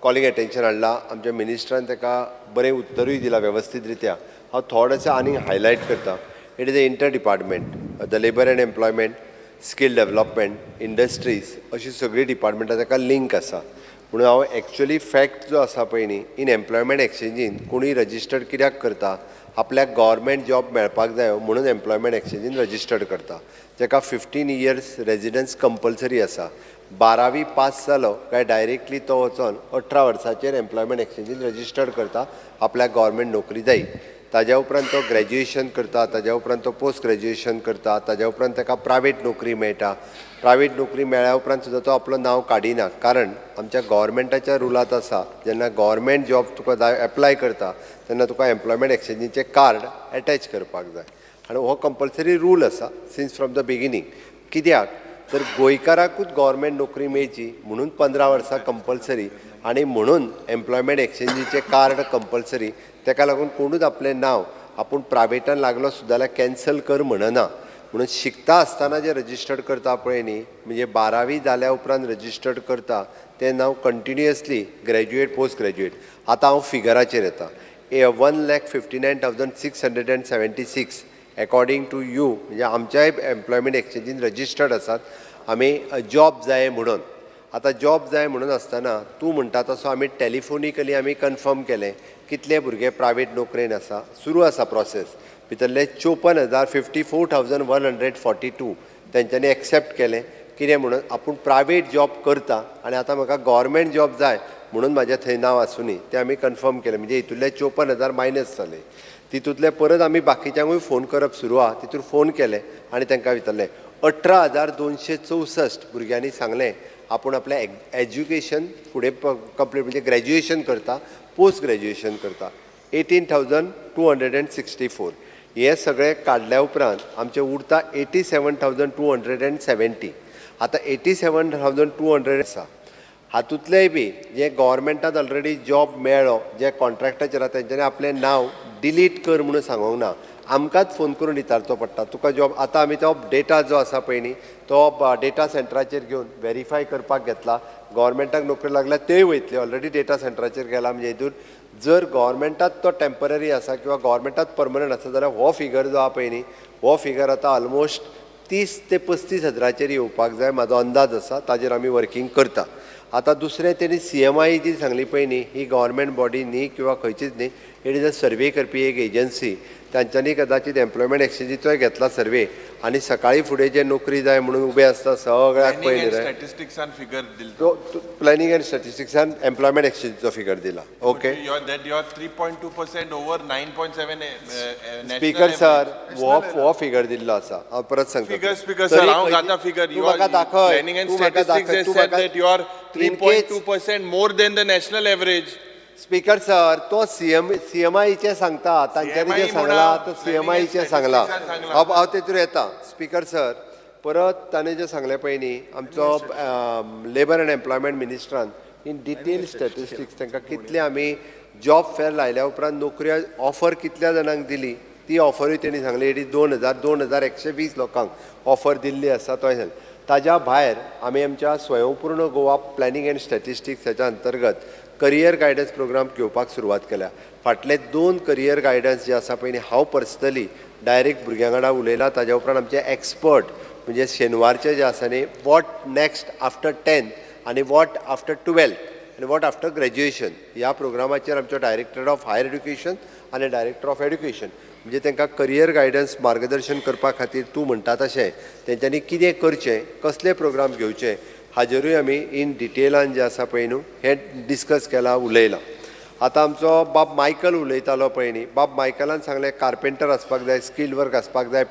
कॉलिंग एटेन्शन हाडला. आमच्या मिनिस्टरान ताका बरें उत्तरूय दिलां वेवस्थीत रित्या. हांव थोडेशें आनीक हायलायट करता. It is a inter department the labour and employment, skill development, industries अशी सगळी डिपार्टमेंटां ताका लिंक आसा. म्हणून हांव एक्चुअली फॅक्ट जो आसा पळय न्ही इन एम्प्लॉयमेंट एक्सचेंजीन कोणूय रजिस्टर्ड कित्याक करता, आपल्याक गव्हर्मेंट जॉब मेळपाक जायो म्हणून एम्प्लॉयमेंट एक्सचेंजीन रजिस्टर्ड करता. जाका 15 years रेजिडन्स कंपल्सरी आसा. 12वी पास जालो काय डायरेक्टली तो वचोन 18 वर्साचेर एम्प्लॉयमेंट एक्सचेंजीन रजिस्टर्ड करता. आपल्याक गव्हर्मेंट नोकरी जायी. ताज्या उपरांत तो ग्रॅज्युएशन करता, ताज्या उपरांत तो पोस्ट ग्रॅज्युएशन करता, ताज्या उपरांत ताका प्रायवेट नोकरी मेळटा. प्रायवेट नोकरी मेळ्ळ्या उपरांत सुद्दां तो आपलो नांव काडिना. कारण आमच्या गव्हर्मेंटाच्या रुलांत आसा जेन्ना गव्हर्मेंट जॉब तुका एप्लाय करता तेन्ना तुका एम्प्लॉयमेंट एक्सचेंजीचें कार्ड एटॅच करपाक जाय. आनी हो कंपल्सरी रूल आसा सिन्स फ्रॉम द बिगिनींग. कित्याक तर गोंयकाराकूच गव्हर्मेंट नोकरी मेळची म्हणून 15 वर्सां कंपल्सरी आनी म्हणून एम्प्लॉयमेंट एक्सचेंजीचें कार्ड कंपल्सरी. ताका लागून कोणूच आपलें नांव आपूण प्रायवेटान लागलो सुद्दां जाल्यार कॅन्सल कर म्हणना. म्हणून शिकता आसतना जे रजिस्टर्ड करता पळय न्ही म्हणजे 12वी जाल्या उपरांत रजिस्टर्ड करता तें नांव कंटिन्युअसली ग्रॅज्युएट पोस्ट ग्रॅज्युएट. आतां हांव फिगराचेर येता. 1,59,676 अकॉर्डिंग टू यू म्हणजे आमच्याय एम्प्लॉयमेंट एक्सचेंजीन रजिस्टर्ड आसात. आमी जॉब जाय म्हणून. आतां जॉब जाय म्हणून आसतना तूं म्हणटा तसो आमी टॅलिफोनिकली आमी कन्फर्म केलें कितले भुरगे प्रायवेट नोकरेन आसा. सुरू आसा प्रोसेस. भितरले 54,052 तेंच्यांनी एक्सेप्ट केलें. कितें म्हणून आपूण प्रायवेट जॉब करता आनी आतां म्हाका गव्हर्मेंट जॉब जाय म्हणून म्हाजें थंय नांव आसूं न्ही तें आमी कन्फर्म केलें. म्हणजे हितूंतले 54,000 मायनस जाले. तितूंतले परत आमी बाकीच्यांकूय फोन करप सुरू आहा. तितून फोन केले आनी तांकां विचारलें. 18,264 भुरग्यांनी सांगलें आपूण आपलें एज्युकेशन फुडें कंप्लीट म्हणजे ग्रॅज्युएशन करता, पोस्ट ग्रॅज्युएशन करता. 18,264 हे सगळें काडल्या उपरांत आमचें उरता 87,270. आतां 87,200 आसा. हातूंतलेय बी जे गव्हर्मेंटान ऑलरेडी जॉब मेळ्ळो जे कॉन्ट्रॅक्टाचेर आसा तेंच्यांनी आपलें नांव डिलीट कर म्हणून सांगूंक ना. आमकांच फोन करून विचारचो पडटा तुका जॉब. आतां आमी तो डेटा जो आसा पळय न्ही तो डेटा सेंटराचेर घेवन व्हेरीफाय करपाक घेतला. गव्हर्मेंटाक नोकरी लागल्या तेय वयतले ऑलरेडी डेटा सेंटराचेर गेला. म्हणजे हितून जर गव्हर्मेंटात तो टेम्पररी आसा किंवा गव्हर्मेंटात परमनंट आसा जाल्यार हो फिगर जो आहा पळय न्ही हो फिगर आतां ऑलमोस्ट 30 ते 35 हजाराचेर येवपाक जाय म्हाजो अंदाज आसा. ताजेर आमी वर्कींग करता. आतां दुसरें तेणी CMI जी सांगली पळय न्ही ही गव्हर्मेंट बॉडी न्ही किंवा खंयचीच न्ही. इट इज अ सर्वे करपी एक एजन्सी. तांच्यांनी कदाचित एम्प्लॉयमेंट एक्सचेंजीचोय घेतला सर्वे आनी सकाळी फुडें जे नोकरी जाय म्हणून उबे आसता सगळ्याक पयलीं स्टॅटिस्टिक्सान फिगर दिला. प्लॅनिंग एंड स्टॅटिस्टिक्सान एम्प्लॉयमेंट एक्सचेंजीचो फिगर दिला. Okay. That you are 3.2% over 9.7. Speaker sir हो फिगर दिल्लो आसा. हांव परत सांगता. Speaker sir, हांव घाता figure. You are planning and statistics they said that you are 3.2% more than the national average. Speaker sir तो CMIचे सांगता. तांच्यांनी जे सांगला तो CMIचे सांगला. हांव तेतूर येता. स्पीकर सर परत ताणें जें सांगलें पळय न्ही आमचो लेबर एंड एम्प्लॉयमेंट मिनिस्टरान इन डिटेल स्टॅटिस्टिक्स तांकां कितले आमी जॉब फेअर लायल्या उपरांत नोकऱ्यो ऑफर कितल्या जाणांक दिली ती ऑफरूय तेणी सांगली एटी 2120 लोकांक ऑफर दिल्ली आसा तो सांगलें. ताज्या भायर आमी आमच्या स्वयंपूर्ण गोवा प्लॅनिंग एंड स्टॅटिस्टिक्स हेच्या अंतर्गत करियर गायडन्स प्रोग्राम घेवपाक सुरवात केल्या. फाटले 2 करियर गायडन्स जे आसा पळय हांव पर्सनली डायरेक्ट भुरग्यां वांगडा उलयलां. ताज्या उपरांत आमचे एक्सपर्ट म्हणजे शेनवारचे जे आसा न्ही वॉट नेक्स्ट आफ्टर 10th आनी वॉट आफ्टर 12th आनी वॉट आफ्टर ग्रॅज्युएशन ह्या प्रोग्रामाचेर आमचो डायरेक्टर ऑफ हायर एड्युकेशन आनी डायरेक्टर ऑफ एड्युकेशन म्हणजे तांकां करियर गायडन्स मार्गदर्शन करपा खातीर तूं म्हणटा तशें तेंच्यांनी कितें करचें कसले प्रोग्राम घेवचे हाजेरूय आमी इन डिटेलान जे आसा पळय न्हू हें डिस्कस केलां उलयलां. आतां आमचो बाब मायकल उलयतालो पळय न्ही बाब मायकलान सांगलें कार्पेंटर आसपाक जाय स्किल्ड वर्क आसपाक जाय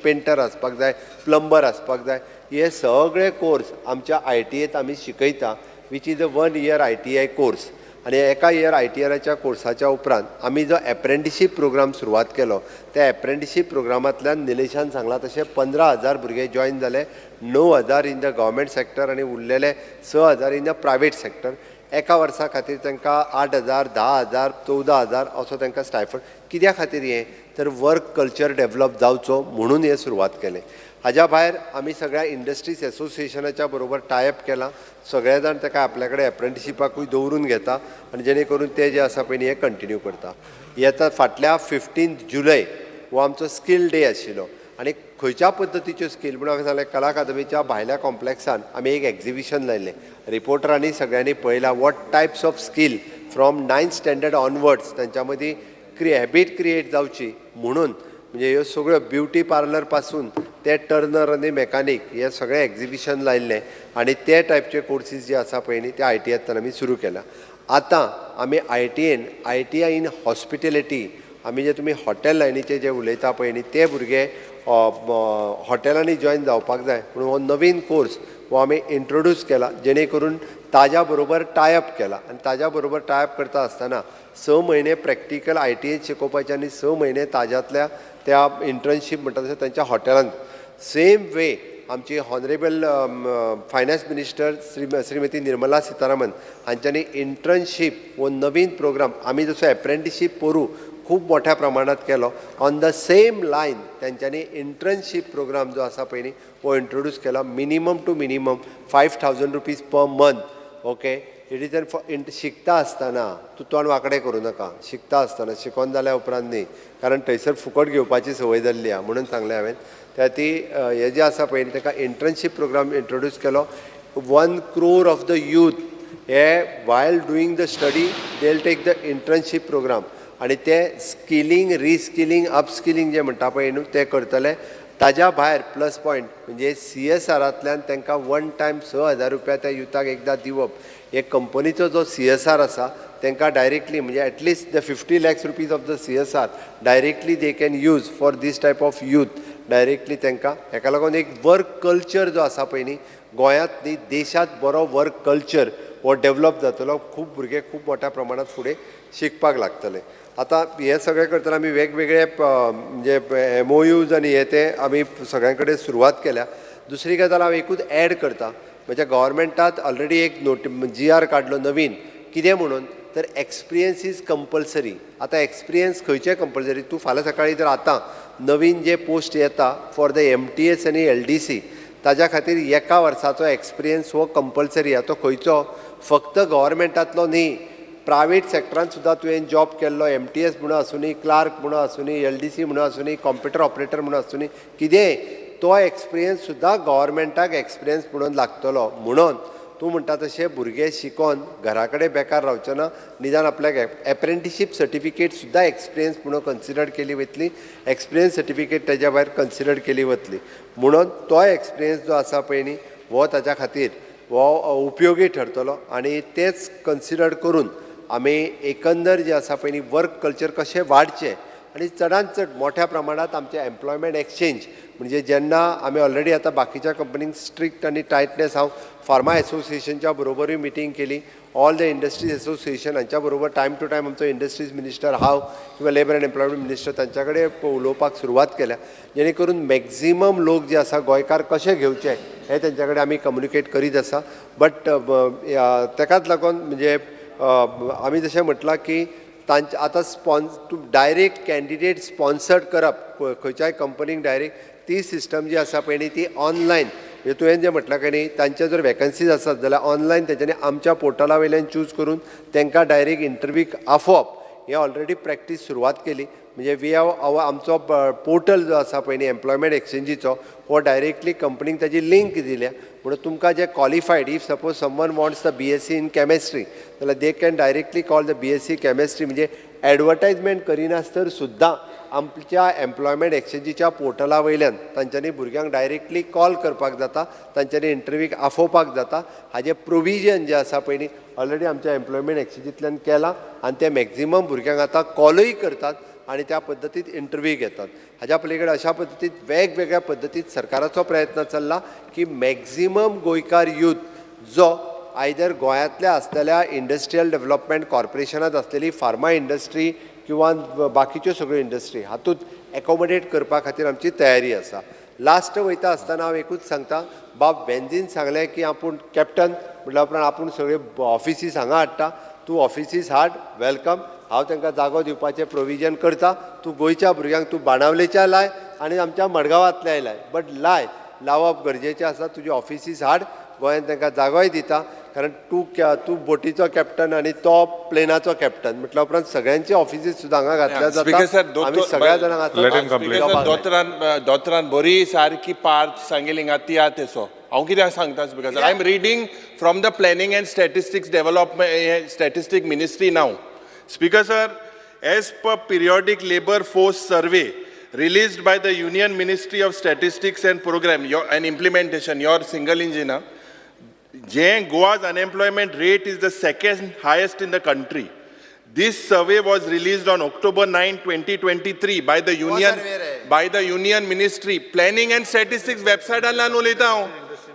पेंटर आसपाक जाय प्लंबर आसपाक जाय हे सगळे कोर्स आमच्या ITAत आमी शिकयता which is a 1 year ITI course. आनी एका इयर ITRच्या कोर्साच्या उपरांत आमी जो एप्रेंटिशीप प्रोग्राम सुरवात केलो त्या एप्रेंटिशीप प्रोग्रामांतल्यान निलेशान सांगलां तशें 15,000 भुरगे जॉयन जाले. 9,000 इन द गव्हर्मेंट सेक्टर आनी उरलेले 6,000 इन द प्रायवेट सेक्टर. एका वर्सा खातीर तांकां 8,000 10,000 14,000 असो तांकां स्टायफंड. कित्या खातीर हें तर वर्क कल्चर डेवलप जावचो म्हणून हें सुरवात केलें. हाज्या भायर आमी सगळ्या इंडस्ट्रीज एसोसिएशनाच्या बरोबर टायअप केलां. सगळे जाण ताका आपल्या कडेन एप्रेंटिशिपाकूय दवरून घेता आनी जेणे करून ते जे आसा पळय हें कंटिन्यू करता. येता फाटल्या 15 जुलय हो आमचो स्कील डे आशिल्लो आनी खंयच्या पद्दतीच्यो स्कील म्हणून हांवें सांगलें कला अकादमीच्या भायल्या कॉम्प्लेक्सान आमी एक एक्झिबिशन लायलें. रिपोर्टरांनी सगळ्यांनी पळयलां what types of skill from 9th standard onwards तांच्या मदीं हॅबीट क्रिएट जावची म्हणून म्हणजे ह्यो सगळ्यो ब्युटी पार्लर पासून ते टर्नर आनी मेकॅनीक हे सगळें एक्झिबिशन लायिल्लें आनी ते टायपचे कोर्सीस जे आसा पळय न्ही ते ITAंतल्यान आमी सुरू केल्या. आतां आमी ITI इन हॉस्पिटेलिटी आमी जे तुमी हॉटेल लायनीचे जे उलयता पळय न्ही ते भुरगे हॉटेलांनी जॉयन जावपाक जाय म्हणून हो नवीन कोर्स हो आमी इंट्रोड्यूस केला जेणे करून ताज्या बरोबर टायअप केला आनी ताज्या बरोबर टायअप करता आसतना 6 म्हयने प्रॅक्टिकल ITI शिकोवपाचे आनी 6 म्हयने ताज्यातल्या त्या इंटर्नशीप म्हणटा तशें तांच्या हॉटेलांत. सेम वे आमची honourable finance minister Shrimati Nirmala Sitharaman हांच्यांनी इंटर्नशीप हो नवीन प्रोग्राम आमी जसो एप्रेंटिशीप पोरू खूब मोठ्या प्रमाणात केलो. ऑन द सेम लायन तेंच्यांनी इंटर्नशीप प्रोग्राम जो आसा पळय न्ही हो इंट्रोड्यूस केला. Minimum two minimum 5,000 rupees per month. Okay it is शिकता आसतना तूं तोंड वांकडें करूं नाका. शिकता आसतना शिकोवन जाल्या उपरांत न्ही कारण थंयसर फुकट घेवपाची संवय जाल्ली आहा म्हणून सांगलें हांवें. त्या ती हे जे आसा पळय ताका इंटर्नशीप प्रोग्राम इंट्रोड्यूस केलो. 1 crore ऑफ द यूथ हे while doing the study they will take the internship programme आनी ते स्किलींग रिस्किलींग अपस्किलींग जे म्हणटा पळय न्हू ते करतले. ताज्या भायर प्लस पॉयंट म्हणजे CSRांतल्यान तांकां 1 time 6,000 रुपया त्या युथाक एकदां दिवप. हे कंपनीचो जो CSR आसा तांकां डायरेक्टली म्हणजे at least the 50 lakhs rupees of the CSR directly they can use for these type of youth directly तांकां. हेका लागून एक वर्क कल्चर जो आसा पळय न्ही गोंयांत न्ही देशांत बरो वर्क कल्चर हो डेवलप जातलो. खूब भुरगे खूब मोठ्या प्रमाणात फुडें शिकपाक लागतले. आतां हे सगळें करतना आमी वेगवेगळे म्हणजे MOUs आनी हे ते आमी सगळ्यां कडेन सुरवात केल्या. दुसरी गजाल हांव एकूच ॲड करता म्हणजे गव्हर्मेंटात ऑलरेडी एक GR काडलो नवीन. कितें म्हणून तर एक्सपिरियन्स इज कंपल्सरी. आतां एक्सपिरियन्स खंयचे कंपल्सरी तूं फाल्यां सकाळी जर आतां नवीन जे पोस्ट येता फॉर द MTS आनी LDC ताज्या खातीर एका वर्साचो एक्सपिरियन्स हो कंपल्सरी आहा. तो खंयचो फक्त गव्हर्मेंटांतलो न्ही प्रायवेट सेक्टरांत सुद्दां तुवें जॉब केल्लो MTS म्हणून आसूं न्ही क्लार्क म्हणून आसूं न्ही LDC म्हणून आसूं न्ही कॉम्प्युटर ऑपरेटर म्हणून आसूं न्ही कितेंय तो एक्सपिरियन्स सुद्दां गव्हर्मेंटाक एक्सपिरियन्स म्हणून लागतलो. म्हणून तूं म्हणटा तशें भुरगे शिकोन घरा कडेन बेकार रावचे ना. निदान आपल्याक एप्रेंटिशीप सर्टिफिकेट सुद्दां एक्सपिरियन्स म्हणून कन्सिडर केली वतली. एक्सपिरियन्स सर्टिफिकेट तेज्या भायर कन्सिडर केली वतली. म्हणून तो एक्सपिरियन्स जो आसा पळय न्ही हो ताच्या खातीर हो उपयोगी ठरतलो आनी तेच कन्सिडर करून आमी एकंदर जे आसा पळय न्ही वर्क कल्चर कशें वाडचें आणि चडांत चड मोठ्या प्रमाणात आमचे एम्प्लॉयमेंट एक्सचेंज म्हणजे जेन्ना आमी ऑलरेडी आतां बाकीच्या कंपनींक स्ट्रिक्ट आनी टायटनेस हांव फार्मा एसोसिएशनच्या बरोबरूय मिटींग केली, ऑल द इंडस्ट्रीज एसोसिएशन हांच्या बरोबर टायम टू टायम आमचो इंडस्ट्रीज मिनिस्टर हांव किंवा लेबर एंड एम्प्लॉयमेंट मिनिस्टर तांच्या कडेन उलोवपाक सुरवात केल्या, जेणे करून मॅक्झिमम लोक जे आसा गोंयकार कशे घेवचे हे तेंच्या कडेन आमी कम्युनिकेट करीत आसा. बट तेकाच लागून म्हणजे आमी जशें म्हटलां की तांचे आतां डायरेक्ट कॅन्डिडेट स्पॉन्सर्ड करप खंयच्याय कंपनीक डायरेक्ट ती सिस्टम जी आसा पळय न्ही ती ऑनलायन म्हणजे तुवें जें म्हटलां की न्ही तांचे जर वॅकन्सीज आसत जाल्यार ऑनलायन तेंच्यांनी आमच्या पोर्टला वयल्यान चूज करून तांकां डायरेक्ट इंटरव्यूक आफोवप हे ऑलरेडी प्रॅक्टीस सुरवात केली. म्हणजे वी हॅव आमचो पोर्टल जो आसा पळय न्ही एम्प्लॉयमेंट एक्सचेंजीचो हो डायरेक्टली कंपनीक ताजी लिंक दिल्या म्हणून तुमकां जे qualified if suppose someone wants the BSc in chemistry जाल्यार they can directly call the BSc chemistry म्हणजे एडवर्टायजमेंट करिनासतर सुद्दां आमच्या एम्प्लॉयमेंट एक्सचेंजीच्या पोर्टला वयल्यान तांच्यांनी भुरग्यांक डायरेक्टली कॉल करपाक जाता, तांच्यांनी इंटरव्यूक आफोवपाक जाता. हाजें प्रोविजन जें आसा पळय न्ही ऑलरेडी आमच्या एम्प्लॉयमेंट एक्सचेंजींतल्यान केलां आनी ते मॅक्झिमम भुरग्यांक आतां कॉलूय करतात आणि त्या पद्दतीत इंटरव्यू घेतात. हाज्या पलीकडे अशा पद्दतीत वेगवेगळ्या पद्दतीत सरकाराचो प्रयत्न चल्ला की मॅक्झिमम गोंयकार यूथ जो आयदर गोंयांतल्या आसलेल्या इंडस्ट्रियल डेव्हलपमेंट कॉर्पोरेशनांत आसलेली फार्मा इंडस्ट्री किंवा बाकीच्यो सगळ्यो इंडस्ट्री हातूंत एकोमोडेट करपा खातीर आमची तयारी आसा. लास्ट वयता आसतना हांव एकूच सांगता, बाब बेंजीन सांगलें की आपूण कॅप्टन म्हटल्या उपरांत आपूण सगळे ऑफिसीस हांगा हाडटा, तूं ऑफिसीस हाड, वेलकम, हांव तांकां जागो दिवपाचें प्रोविजन करता, तूं गोंयच्या भुरग्यांक तूं बाणावलेच्या लाय आनी आमच्या मडगांवांतल्याय लाय, बट लावप गरजेचें आसा. तुजे ऑफिसीस हाड, गोंयांत तांकां जागोय दिता, कारण तूं बोटीचो कॅप्टन आनी तो प्लेनाचो कॅप्टन म्हटल्या उपरांत सगळ्यांचे ऑफिसीस सुद्दां हांगा घातल्या जाता. आमी सगळ्या जाणांक दोतरान बरी सारकी पार्थ सांगेली हिंगा तिया तेसो हांव कित्याक सांगता because I am reading from the planning and statistics development statistic ministry नाव. Speaker sir, as per periodic labor force survey released by the Union Ministry of Statistics and Program and Implementation, your single engine, Goa's unemployment rate is the second highest in the country. This survey was released on October 9, 2023 by the Union Ministry Planning and Statistics website.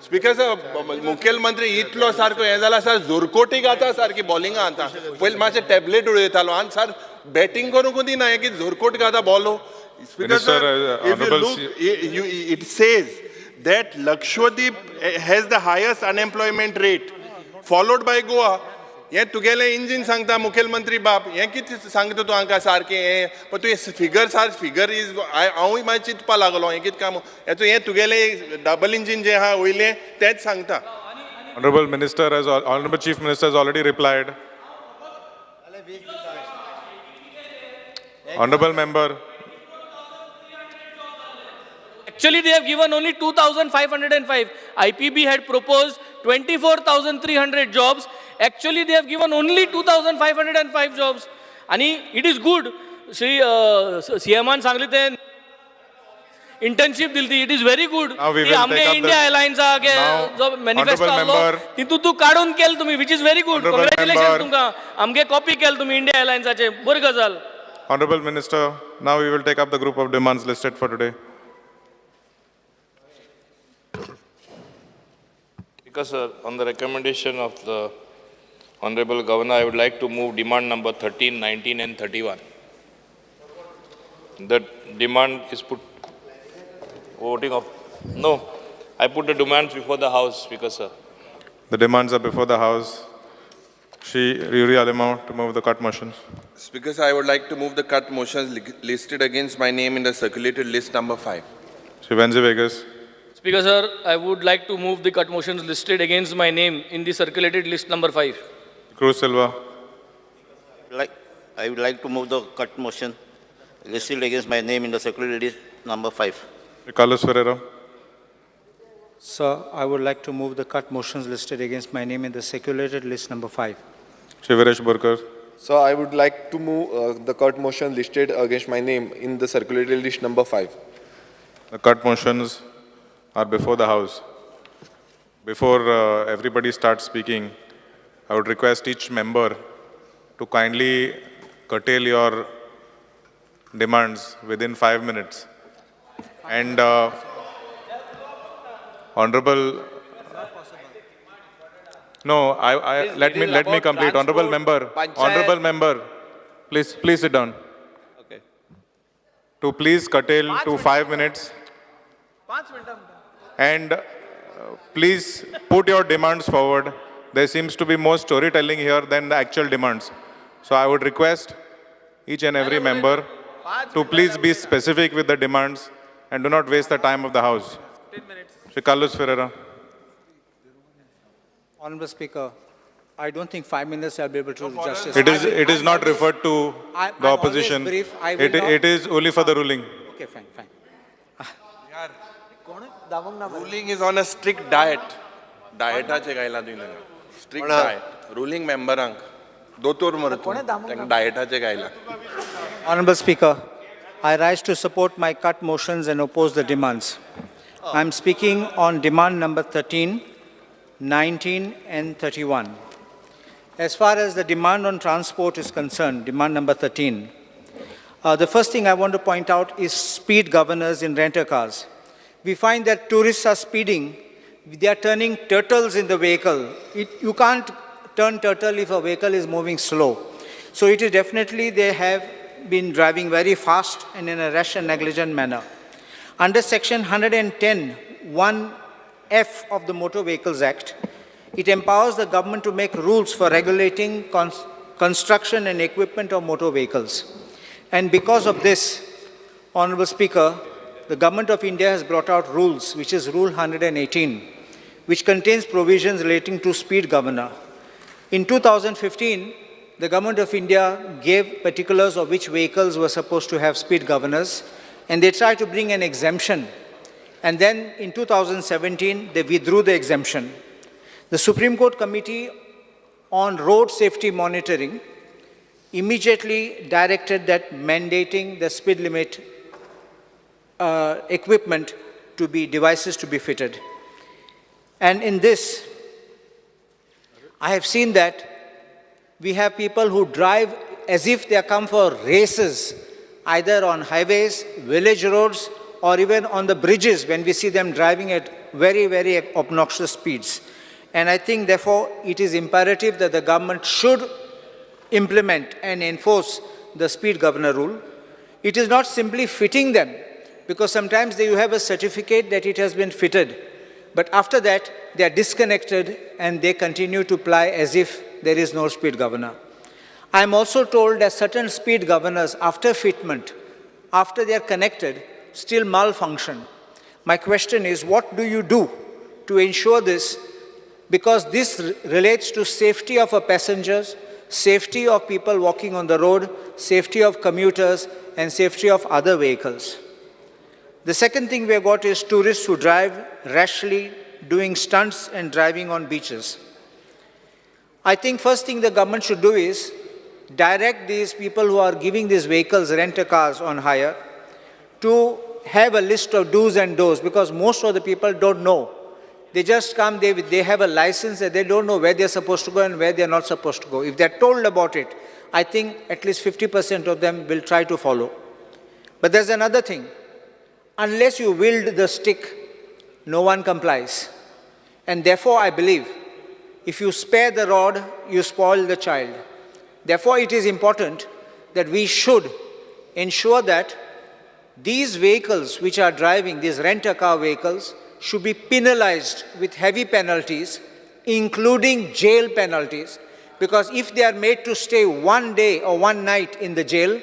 Speaker sir मुखेलमंत्री इतलो सारको हें जाला sir जोरकोटी घाता सारकी बॉलिंगा आता पयलीं मातशें tablet उडयतालो आनी सर बॅटिंग करूंक दिना हें की जोरकोट घाता बॉलो. Speaker sir if you look it says that Lakshadweep has the highest unemployment rate followed by Goa. हे तुगेले इंजिन सांगता मुखेलमंत्री बाप हें कितें सांगता तूं हांकां सारकें हें पण तूं फिगर इज हांवूय मागीर चिंतपा लागलो हें कितें काम हें तुगेलें डबल इंजिन जें आहा वयलें तेंच सांगता. Honorable Chief Minister has already replied. Honorable member. Actually, they have given only 2,505. IPB had proposed 24,300 jobs. Actually, they have given only 2,505 jobs. And it is good. CMan सांगले ते internship दिलती. It is very good. आमगे India Airlines जो manifesto आलो तितून तू काढून केल तुम्ही, which is very good. Congratulations तुमका. आमगे copy केल तुम्ही India Airlines चे. बरी गजाल. Honorable Minister, now we will take up the group of demands listed for today. Because on the recommendation of the Honorable Governor, I would like to move demand number 13, 19 and 31. The demand is put voting of, no, I put the demands before the House, Speaker sir. The demands are before the House. Shri Yuri Alimo to move the cut motions. Speaker sir, I would like to move the cut motions listed against my name in the circulated list number 5. Shri Venzi Vegas. Speaker sir, I would like to move the cut motions listed against my name in the circulated list number 5. Cruz Silva. I would like to move the cut motion listed against my name in the circulated list number 5. Carlos Ferreira. Sir, I would like to move the cut motions listed against my name in the circulated list number 5. Shri Viresh Borkar. So I would like to move the cut motion listed against my name in the circulated list number 5. The cut motions are before the House. Before everybody starts speaking, I would request each member to kindly curtail your demands within 5 minutes. And Honorable, no, let me complete. Honorable member, please sit down. Okay. To please curtail to 5 minutes. And please put your demands forward. There seems to be more storytelling here than the actual demands. So I would request each and every member to please be specific with the demands and do not waste the time of the House. Shri Carlos Ferreira. Honorable Speaker, I don't think 5 minutes I'll be able to do justice. It is not referred to the opposition. Brief. It is only for the ruling. Okay, fine. Ruling is on a strict diet. Dietaचे गायला तुम्ही strict diet. Ruling memberank दोतोर मरतो dietaचे गायला. Honorable Speaker, I rise to support my cut motions and oppose the demands. I'm speaking on demand number 13, 19 and 31. As far as the demand on transport is concerned, demand number 13, the first thing I want to point out is speed governors in renter cars. We find that tourists are speeding. They are turning turtles in the vehicle. You can't turn turtle if a vehicle is moving slow. So it is definitely they have been driving very fast and in a rash and negligent manner. Under section 110, 1F of the Motor Vehicles Act, it empowers the government to make rules for regulating construction and equipment of motor vehicles. And because of this, Honorable Speaker, the Government of India has brought out rules, which is Rule 118, which contains provisions relating to speed governor. In 2015, the Government of India gave particulars of which vehicles were supposed to have speed governors, and they tried to bring an exemption. And then in 2017, they withdrew the exemption. The Supreme Court Committee on Road Safety Monitoring immediately directed that mandating the speed limit equipment to be devices to be fitted. And in this, I have seen that we have people who drive as if they are come for races, either on highways, village roads, or even on the bridges when we see them driving at very, very obnoxious speeds. And I think, therefore, it is imperative that the government should implement and enforce the speed governor rule. It is not simply fitting them, because sometimes you have a certificate that it has been fitted, but after that, they are disconnected and they continue to ply as if there is no speed governor. I am also told that certain speed governors, after fitment, after they are connected, still malfunction. My question is, what do you do to ensure this? Because this relates to safety of our passengers, safety of people walking on the road, safety of commuters, and safety of other vehicles. The second thing we have got is tourists who drive rashly, doing stunts and driving on beaches. I think first thing the government should do is direct these people who are giving these vehicles, rent-a-cars on hire, to have a list of do's and don'ts, because most of the people don't know. They just come, they have a license, and they don't know where they're supposed to go and where they're not supposed to go. If they're told about it, I think at least 50% of them will try to follow. But there's another thing. Unless you wield the stick, no one complies. And therefore, I believe, if you spare the rod, you spoil the child. Therefore, it is important that we should ensure that these vehicles which are driving, these rent-a-car vehicles, should be penalized with heavy penalties, including jail penalties, because if they are made to stay one day or one night in the jail,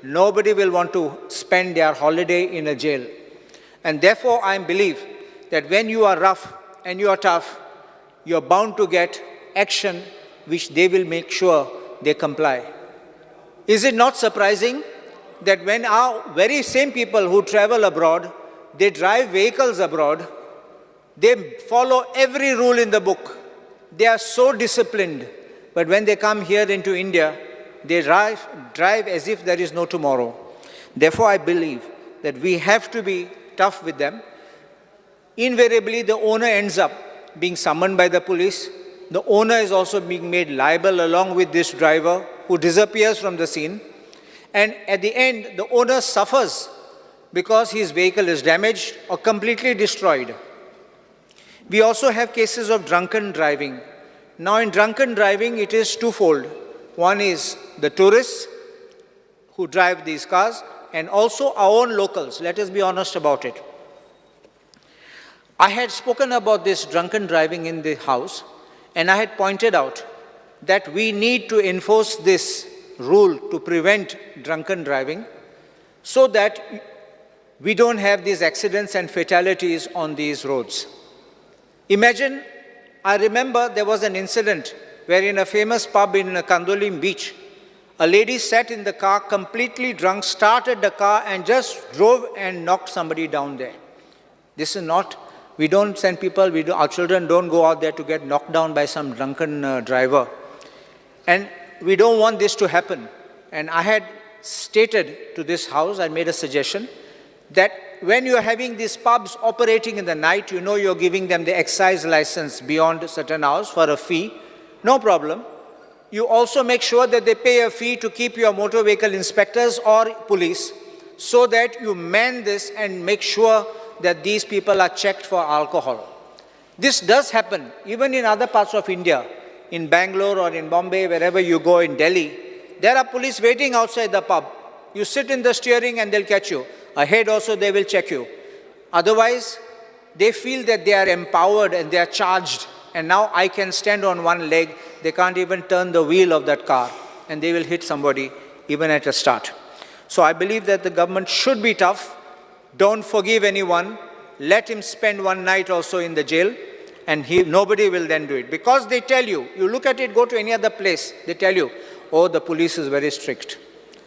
nobody will want to spend their holiday in a jail. And therefore, I believe that when you are rough and you are tough, you are bound to get action which they will make sure they comply. Is it not surprising that when our very same people who travel abroad, they drive vehicles abroad, they follow every rule in the book. They are so disciplined. But when they come here into India, they drive as if there is no tomorrow. Therefore, I believe that we have to be tough with them. Invariably, the owner ends up being summoned by the police. The owner is also being made liable along with this driver who disappears from the scene. And at the end, the owner suffers because his vehicle is damaged or completely destroyed. We also have cases of drunken driving. Now in drunken driving, it is twofold. One is the tourists who drive these cars, and also our own locals. Let us be honest about it. I had spoken about this drunken driving in the House, and I had pointed out that we need to enforce this rule to prevent drunken driving so that we don't have these accidents and fatalities on these roads. Imagine, I remember there was an incident where in a famous pub in Kandolim Beach, a lady sat in the car completely drunk, started the car and just drove and knocked somebody down there. This is not, we don't send people, our children don't go out there to get knocked down by some drunken driver. And we don't want this to happen. And I had stated to this House, I made a suggestion, that when you are having these pubs operating in the night, you know you're giving them the excise license beyond certain hours for a fee, no problem. You also make sure that they pay a fee to keep your motor vehicle inspectors or police so that you man this and make sure that these people are checked for alcohol. This does happen even in other parts of India, in Bangalore or in Bombay, wherever you go in Delhi. There are police waiting outside the pub. You sit in the steering and they'll catch you. Ahead also they will check you. Otherwise, they feel that they are empowered and they are charged. And now I can stand on one leg. They can't even turn the wheel of that car. And they will hit somebody even at a start. So I believe that the government should be tough. Don't forgive anyone. Let him spend one night also in the jail. And nobody will then do it. Because they tell you, you look at it, go to any other place, they tell you, oh, the police is very strict.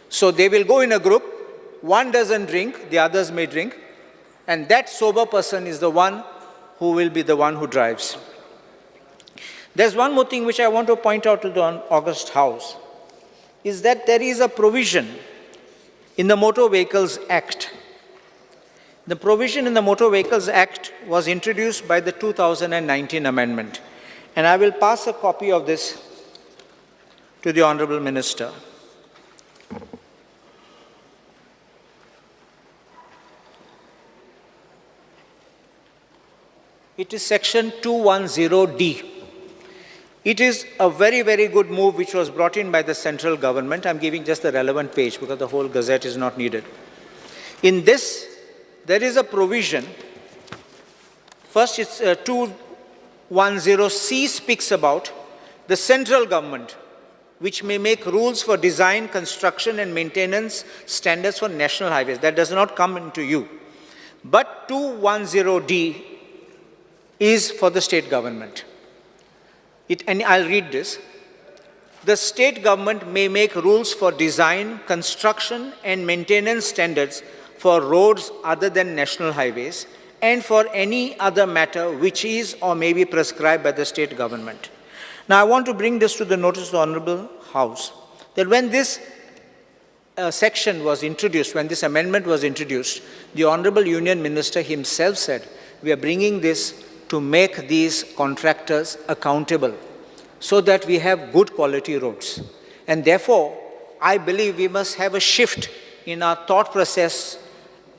So they will go in a group. One doesn't drink, the others may drink. And that sober person is the one who will be the one who drives. There's one more thing which I want to point out to the August House, is that there is a provision in the Motor Vehicles Act. The provision in the Motor Vehicles Act was introduced by the 2019 amendment. And I will pass a copy of this to the Honorable Minister. It is section 210D. It is a very, very good move which was brought in by the central government. I'm giving just the relevant page because the whole gazette is not needed. In this, there is a provision. First, it's 210C speaks about the central government, which may make rules for design, construction, and maintenance standards for national highways. That does not come into you. But 210D is for the state government. And I'll read this. The state government may make rules for design, construction, and maintenance standards for roads other than national highways and for any other matter which is or may be prescribed by the state government. Now, I want to bring this to the notice of the Honorable House, that when this section was introduced, when this amendment was introduced, the Honorable Union Minister himself said, we are bringing this to make these contractors accountable so that we have good quality roads. And therefore, I believe we must have a shift in our thought process.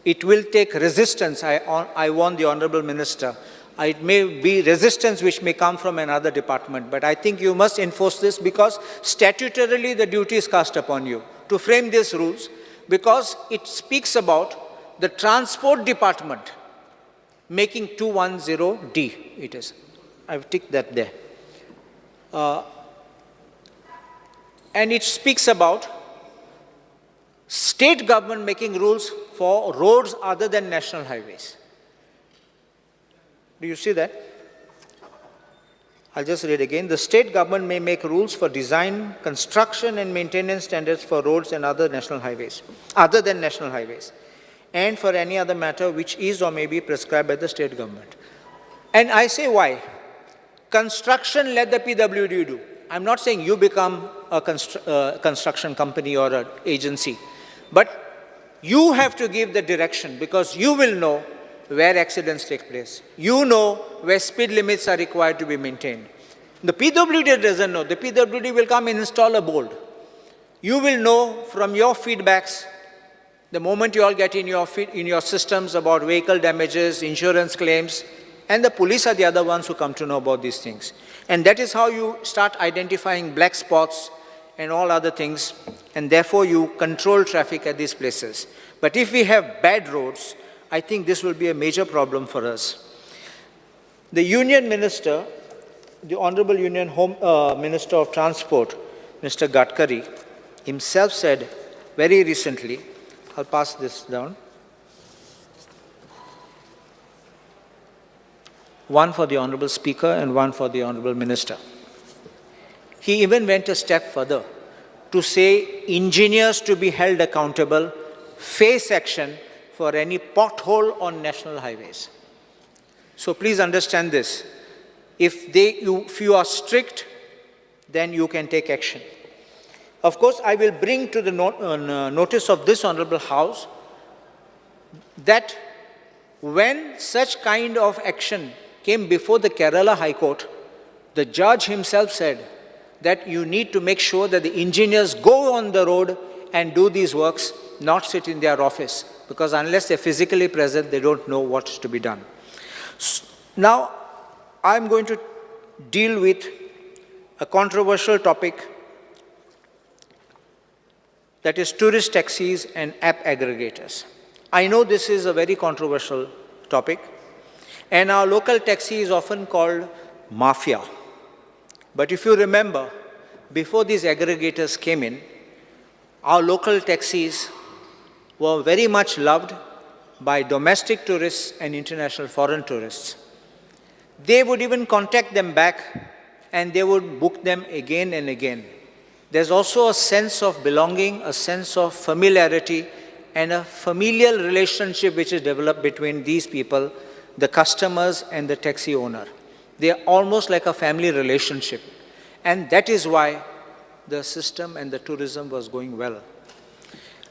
It will take resistance. I warn the Honorable Minister. It may be resistance which may come from another department, but I think you must enforce this because statutorily the duty is cast upon you to frame these rules, because it speaks about the transport department making 210D, it is. I've ticked that there. And it speaks about state government making rules for roads other than national highways. Do you see that? I'll just read again. The state government may make rules for design, construction, and maintenance standards for roads and other national highways, other than national highways, and for any other matter which is or may be prescribed by the state government. And I say why? Construction, let the PWD do. I'm not saying you become a construction company or an agency, but you have to give the direction because you will know where accidents take place. You know where speed limits are required to be maintained. The PWD doesn't know. The PWD will come and install a board. You will know from your feedbacks, the moment you all get in your systems about vehicle damages, insurance claims, and the police are the other ones who come to know about these things. And that is how you start identifying black spots and all other things, and therefore you control traffic at these places. But if we have bad roads, I think this will be a major problem for us. The Union Minister, the Honorable Union Minister of Transport, Mr. Gadkari, himself said very recently, I'll pass this down, one for the Honorable Speaker and one for the Honorable Minister. He even went a step further to say engineers to be held accountable, face action for any pothole on national highways. So please understand this. If you are strict, then you can take action. Of course, I will bring to the notice of this Honorable House that when such kind of action came before the Kerala High Court, the judge himself said that you need to make sure that the engineers go on the road and do these works, not sit in their office, because unless they're physically present, they don't know what's to be done. Now, I'm going to deal with a controversial topic, that is tourist taxis and app aggregators. I know this is a very controversial topic, and our local taxi is often called mafia. But if you remember, before these aggregators came in, our local taxis were very much loved by domestic tourists and international foreign tourists. They would even contact them back and they would book them again and again. There's also a sense of belonging, a sense of familiarity, and a familial relationship which is developed between these people, the customers and the taxi owner. They are almost like a family relationship. And that is why the system and the tourism was going well.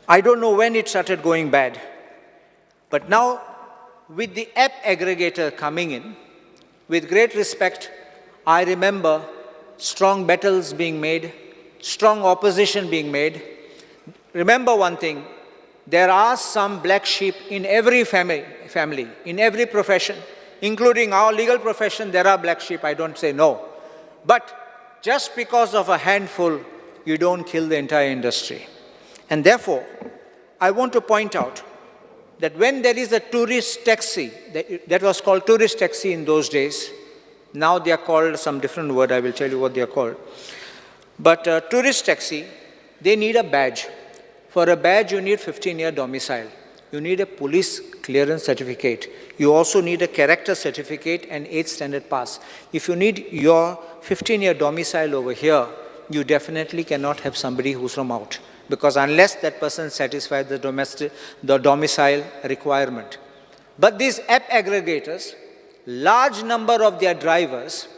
I don't know when it started going bad. But now, with the app aggregator coming in, with great respect, I remember strong battles being made, strong opposition being made. Remember one thing, there are some black sheep in every family, in every profession, including our legal profession, there are black sheep, I don't say no. But just because of a handful, you don't kill the entire industry. And therefore, I want to point out that when there is a tourist taxi, that was called tourist taxi in those days, now they are called some different word, I will tell you what they are called. But tourist taxi, they need a badge. For a badge, you need 15-year domicile. You need a police clearance certificate. You also need a character certificate and 8th standard pass. If you need your 15-year domicile over here, you definitely cannot have somebody who's from out, because unless that person satisfies the domicile requirement. But these app aggregators, large number of their drivers,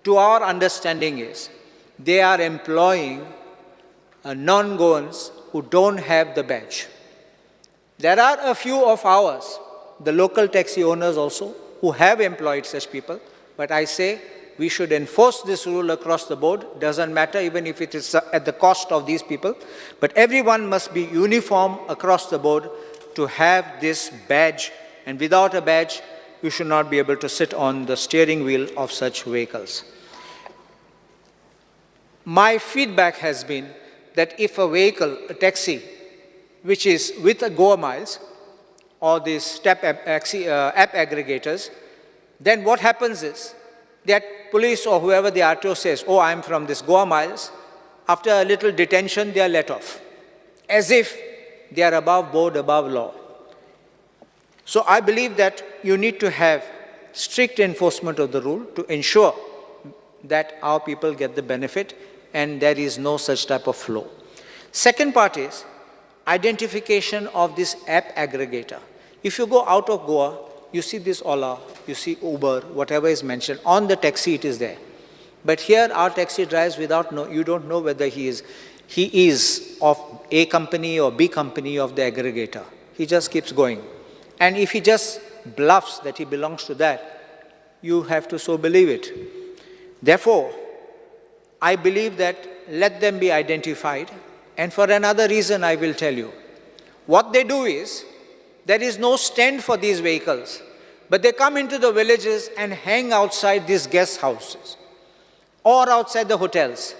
to our understanding is, they are employing non-Goans who don't have the badge. There are a few of ours, the local taxi owners also, who have employed such people, but I say we should enforce this rule across the board. Doesn't matter even if it is at the cost of these people, but everyone must be uniform across the board to have this badge, and without a badge, you should not be able to sit on the steering wheel of such vehicles. My feedback has been that if a vehicle, a taxi, which is with a Goa miles, or these app aggregators, then what happens is that police or whoever the RTO says, oh, I'm from this Goa miles, after a little detention, they are let off, as if they are above board, above law. So I believe that you need to have strict enforcement of the rule to ensure that our people get the benefit and there is no such type of flow. Second part is identification of this app aggregator. If you go out of Goa, you see this Ola, you see Uber, whatever is mentioned, on the taxi it is there. But here our taxi drives without, you don't know whether he is of A company or B company of the aggregator. He just keeps going. And if he just bluffs that he belongs to that, you have to so believe it. Therefore, I believe that let them be identified And for another reason, I will tell you. What they do is, there is no stand for these vehicles, but they come into the villages and hang outside these guest houses or outside the hotels.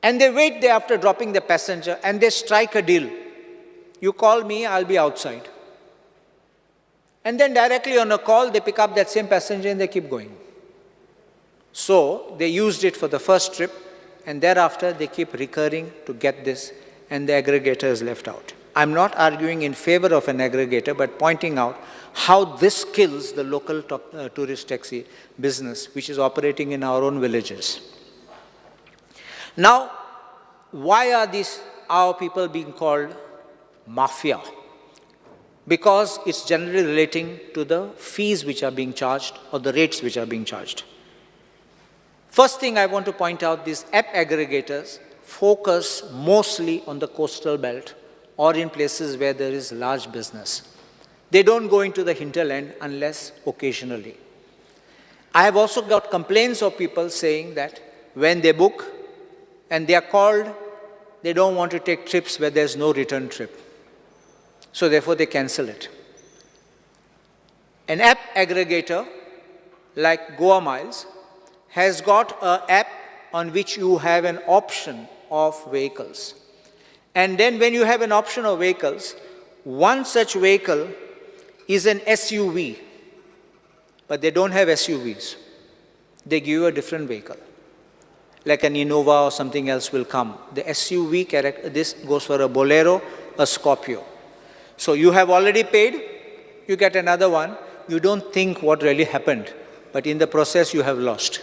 And they wait there after dropping the passenger and they strike a deal. You call me, I'll be outside. And then directly on a call, they pick up that same passenger and they keep going. So they used it for the first trip, and thereafter they keep recurring to get this, and the aggregator is left out. I'm not arguing in favor of an aggregator, but pointing out how this kills the local tourist taxi business, which is operating in our own villages. Now, why are our people being called mafia? Because it's generally relating to the fees which are being charged or the rates which are being charged. First thing I want to point out, these app aggregators focus mostly on the coastal belt or in places where there is large business. They don't go into the hinterland unless occasionally. I have also got complaints of people saying that when they book and they are called, they don't want to take trips where there's no return trip. So therefore they cancel it. An app aggregator like Goa Miles has got an app on which you have an option of vehicles. And then when you have an option of vehicles, one such vehicle is an SUV, but they don't have SUVs. They give you a different vehicle, like an Innova or something else will come. The SUV character, this goes for a Bolero, a Scorpio. So you have already paid, you get another one, you don't think what really happened, but in the process you have lost.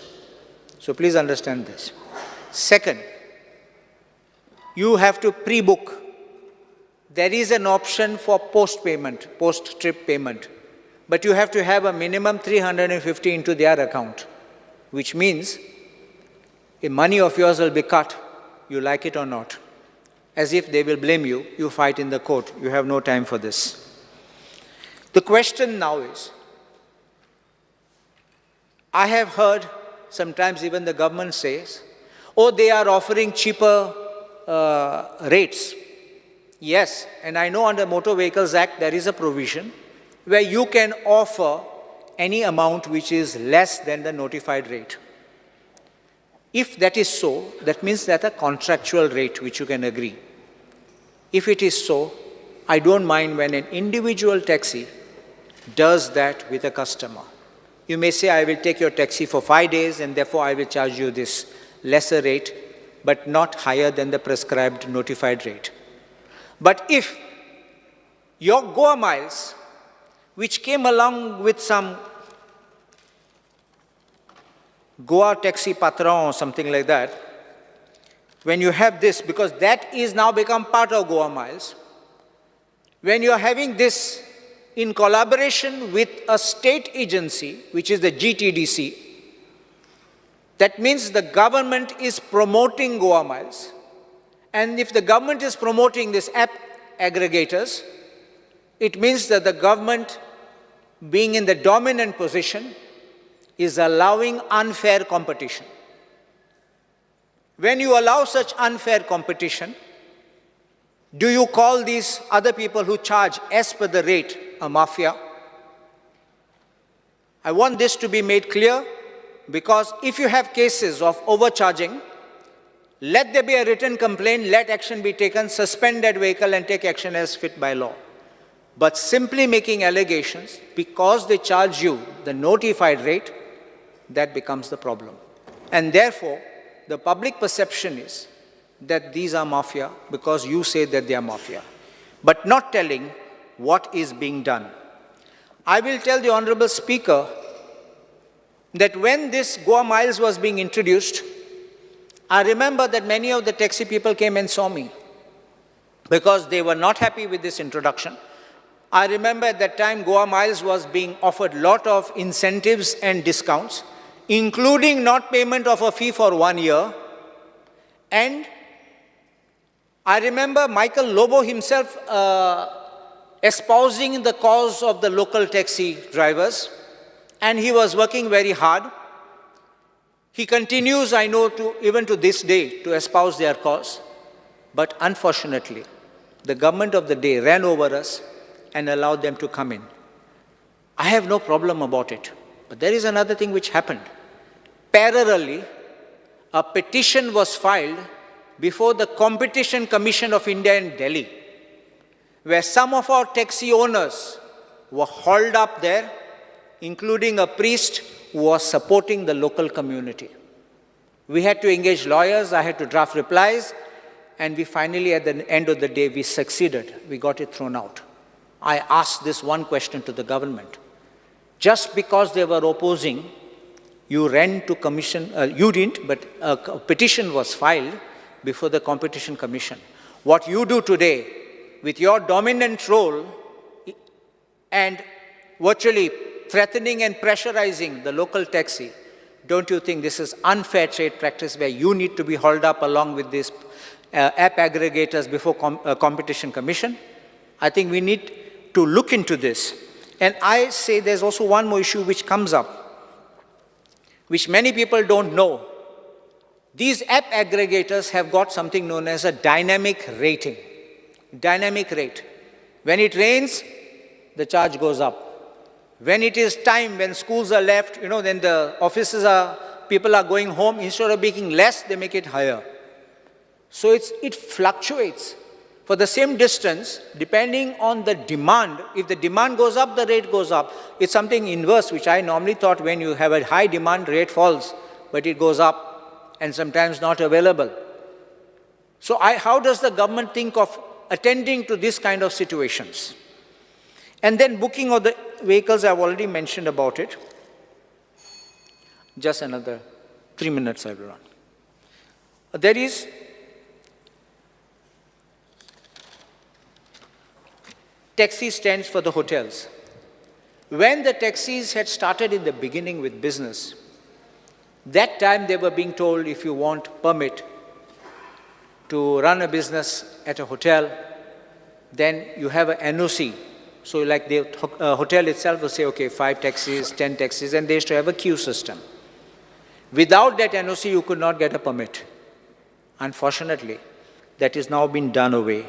So please understand this. Second, you have to pre-book. There is an option for post-payment, post-trip payment, but you have to have a minimum 350 into their account, which means if money of yours will be cut, you like it or not. As if they will blame you, you fight in the court. You have no time for this. The question now is, I have heard sometimes even the government says, oh, they are offering cheaper rates. Yes, and I know under Motor Vehicles Act there is a provision where you can offer any amount which is less than the notified rate. If that is so, that means that a contractual rate which you can agree. If it is so, I don't mind when an individual taxi does that with a customer. You may say, I will take your taxi for 5 days and therefore I will charge you this lesser rate, but not higher than the prescribed notified rate. But if your Goa Miles, which came along with some Goa Taxi Patron or something like that, when you have this, because that is now become part of Goa Miles, when you are having this in collaboration with a state agency, which is the GTDC, that means the government is promoting Goa Miles. And if the government is promoting this app aggregators, it means that the government, being in the dominant position, is allowing unfair competition. When you allow such unfair competition, do you call these other people who charge as per the rate a mafia? I want this to be made clear, because if you have cases of overcharging, let there be a written complaint, let action be taken, suspend that vehicle and take action as fit by law. But simply making allegations because they charge you the notified rate, that becomes the problem. And therefore, the public perception is that these are mafia because you say that they are mafia, but not telling what is being done. I will tell the Honorable Speaker that when this Goa Miles was being introduced, I remember that many of the taxi people came and saw me because they were not happy with this introduction. I remember at that time Goa Miles was being offered a lot of incentives and discounts, including not payment of a fee for 1 year. And I remember Michael Lobo himself espousing the cause of the local taxi drivers, and he was working very hard. He continues, I know, even to this day, to espouse their cause. But unfortunately, the government of the day ran over us and allowed them to come in. I have no problem about it. But there is another thing which happened. Parallelly, a petition was filed before the Competition Commission of India in Delhi, where some of our taxi owners were hauled up there, including a priest who was supporting the local community. We had to engage lawyers, I had to draft replies, and we finally, at the end of the day, we succeeded. We got it thrown out. I asked this one question to the government. Just because they were opposing, you ran to commission, you didn't, but a petition was filed before the Competition Commission. What you do today, with your dominant role and virtually threatening and pressurizing the local taxi, don't you think this is unfair trade practice where you need to be hauled up along with these app aggregators before Competition Commission? I think we need to look into this. And I say there's also one more issue which comes up, which many people don't know. These app aggregators have got something known as a dynamic rating. Dynamic rate. When it rains, the charge goes up. When it is time, when schools are left, then the offices people are going home, instead of making less, they make it higher. So it fluctuates. For the same distance, depending on the demand, if the demand goes up, the rate goes up. It's something inverse, which I normally thought when you have a high demand, rate falls, but it goes up and sometimes not available. So how does the government think of attending to this kind of situations? And then booking of the vehicles, I've already mentioned about it. Just another 3 minutes I will run. There is taxi stands for the hotels. When the taxis had started in the beginning with business, that time they were being told if you want permit to run a business at a hotel, then you have an NOC. So like the hotel itself will say, okay, 5 taxis, 10 taxis, and they used to have a queue system. Without that NOC, you could not get a permit. Unfortunately, that is now been done away.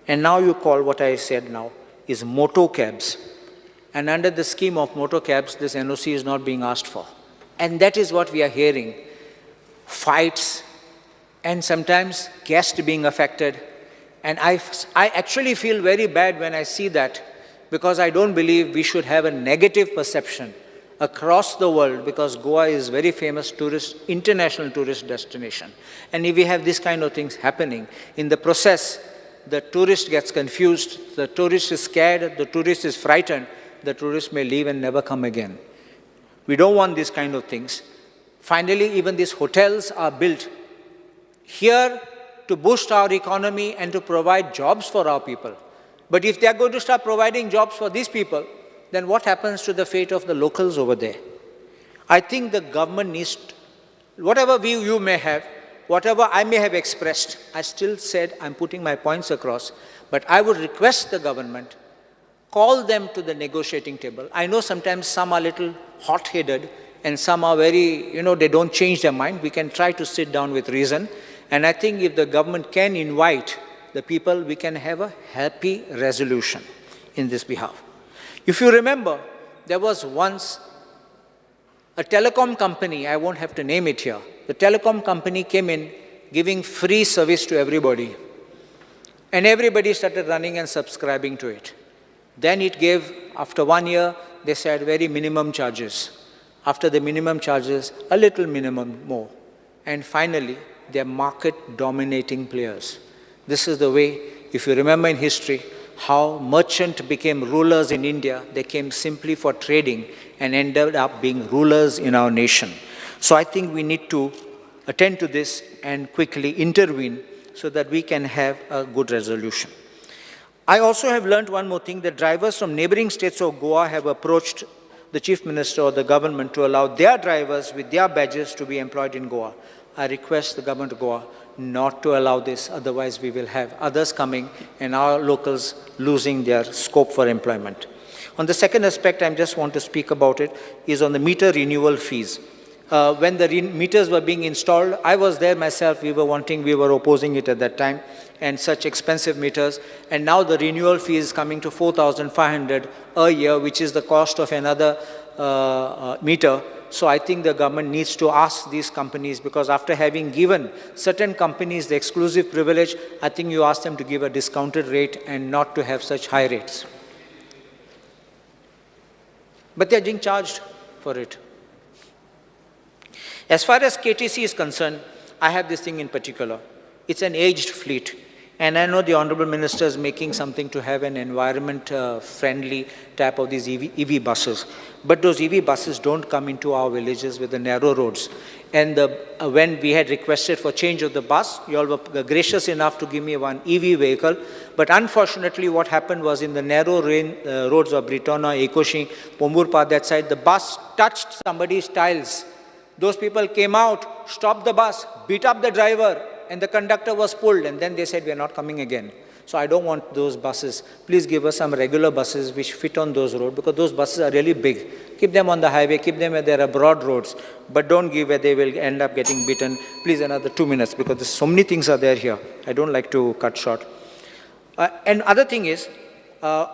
And now you call what I said now is moto cabs. And under the scheme of moto cabs, this NOC is not being asked for. And that is what we are hearing. Fights, and sometimes guests being affected. And I actually feel very bad when I see that, because I don't believe we should have a negative perception across the world, because Goa is very famous international tourist destination. And if we have this kind of things happening, in the process, the tourist gets confused, the tourist is scared, the tourist is frightened, the tourist may leave and never come again. We don't want these kind of things. Finally, even these hotels are built here to boost our economy and to provide jobs for our people. But if they are going to start providing jobs for these people, then what happens to the fate of the locals over there? I think the government needs, whatever view you may have, whatever I may have expressed, I still said I'm putting my points across, but I would request the government, call them to the negotiating table. I know sometimes some are a little hot-headed and some are very, they don't change their mind. We can try to sit down with reason. And I think if the government can invite the people, we can have a happy resolution in this behalf. If you remember, there was once a telecom company, I won't have to name it here. The telecom company came in giving free service to everybody. And everybody started running and subscribing to it. Then it gave, after 1 year, they said very minimum charges. After the minimum charges, a little minimum more. And finally, they're market-dominating players. This is the way, if you remember in history, how merchants became rulers in India. They came simply for trading and ended up being rulers in our nation. So I think we need to attend to this and quickly intervene so that we can have a good resolution. I also have learned one more thing, that drivers from neighboring states of Goa have approached the Chief Minister or the government to allow their drivers with their badges to be employed in Goa. I request the government of Goa not to allow this, otherwise we will have others coming and our locals losing their scope for employment. On the second aspect I just want to speak about it is on the meter renewal fees. when the meters were being installed. I was there myself. We were opposing it at that time, and such expensive meters. And now the renewal fee is coming to 4,500 a year, which is the cost of another meter. So I think the government needs to ask these companies, because after having given certain companies the exclusive privilege, I think you ask them to give a discounted rate and not to have such high rates. But they're being charged for it. As far as KTC is concerned, I have this thing in particular. It's an aged fleet. And I know the Honorable Minister is making something to have an environment-friendly type of these EV buses. But those EV buses don't come into our villages with the narrow roads. And when we had requested for change of the bus, you all were gracious enough to give me one EV vehicle. But unfortunately, what happened was in the narrow roads of Britona, Ekoshi, Pomburpa, that side, the bus touched somebody's tiles. Those people came out, stopped the bus, beat up the driver, and the conductor was pulled, and then they said, we are not coming again. So I don't want those buses. Please give us some regular buses which fit on those roads, because those buses are really big. Keep them on the highway, keep them where there are broad roads, but don't give where they will end up getting beaten. Please, another 2 minutes, because so many things are there here. I don't like to cut short. And other thing is,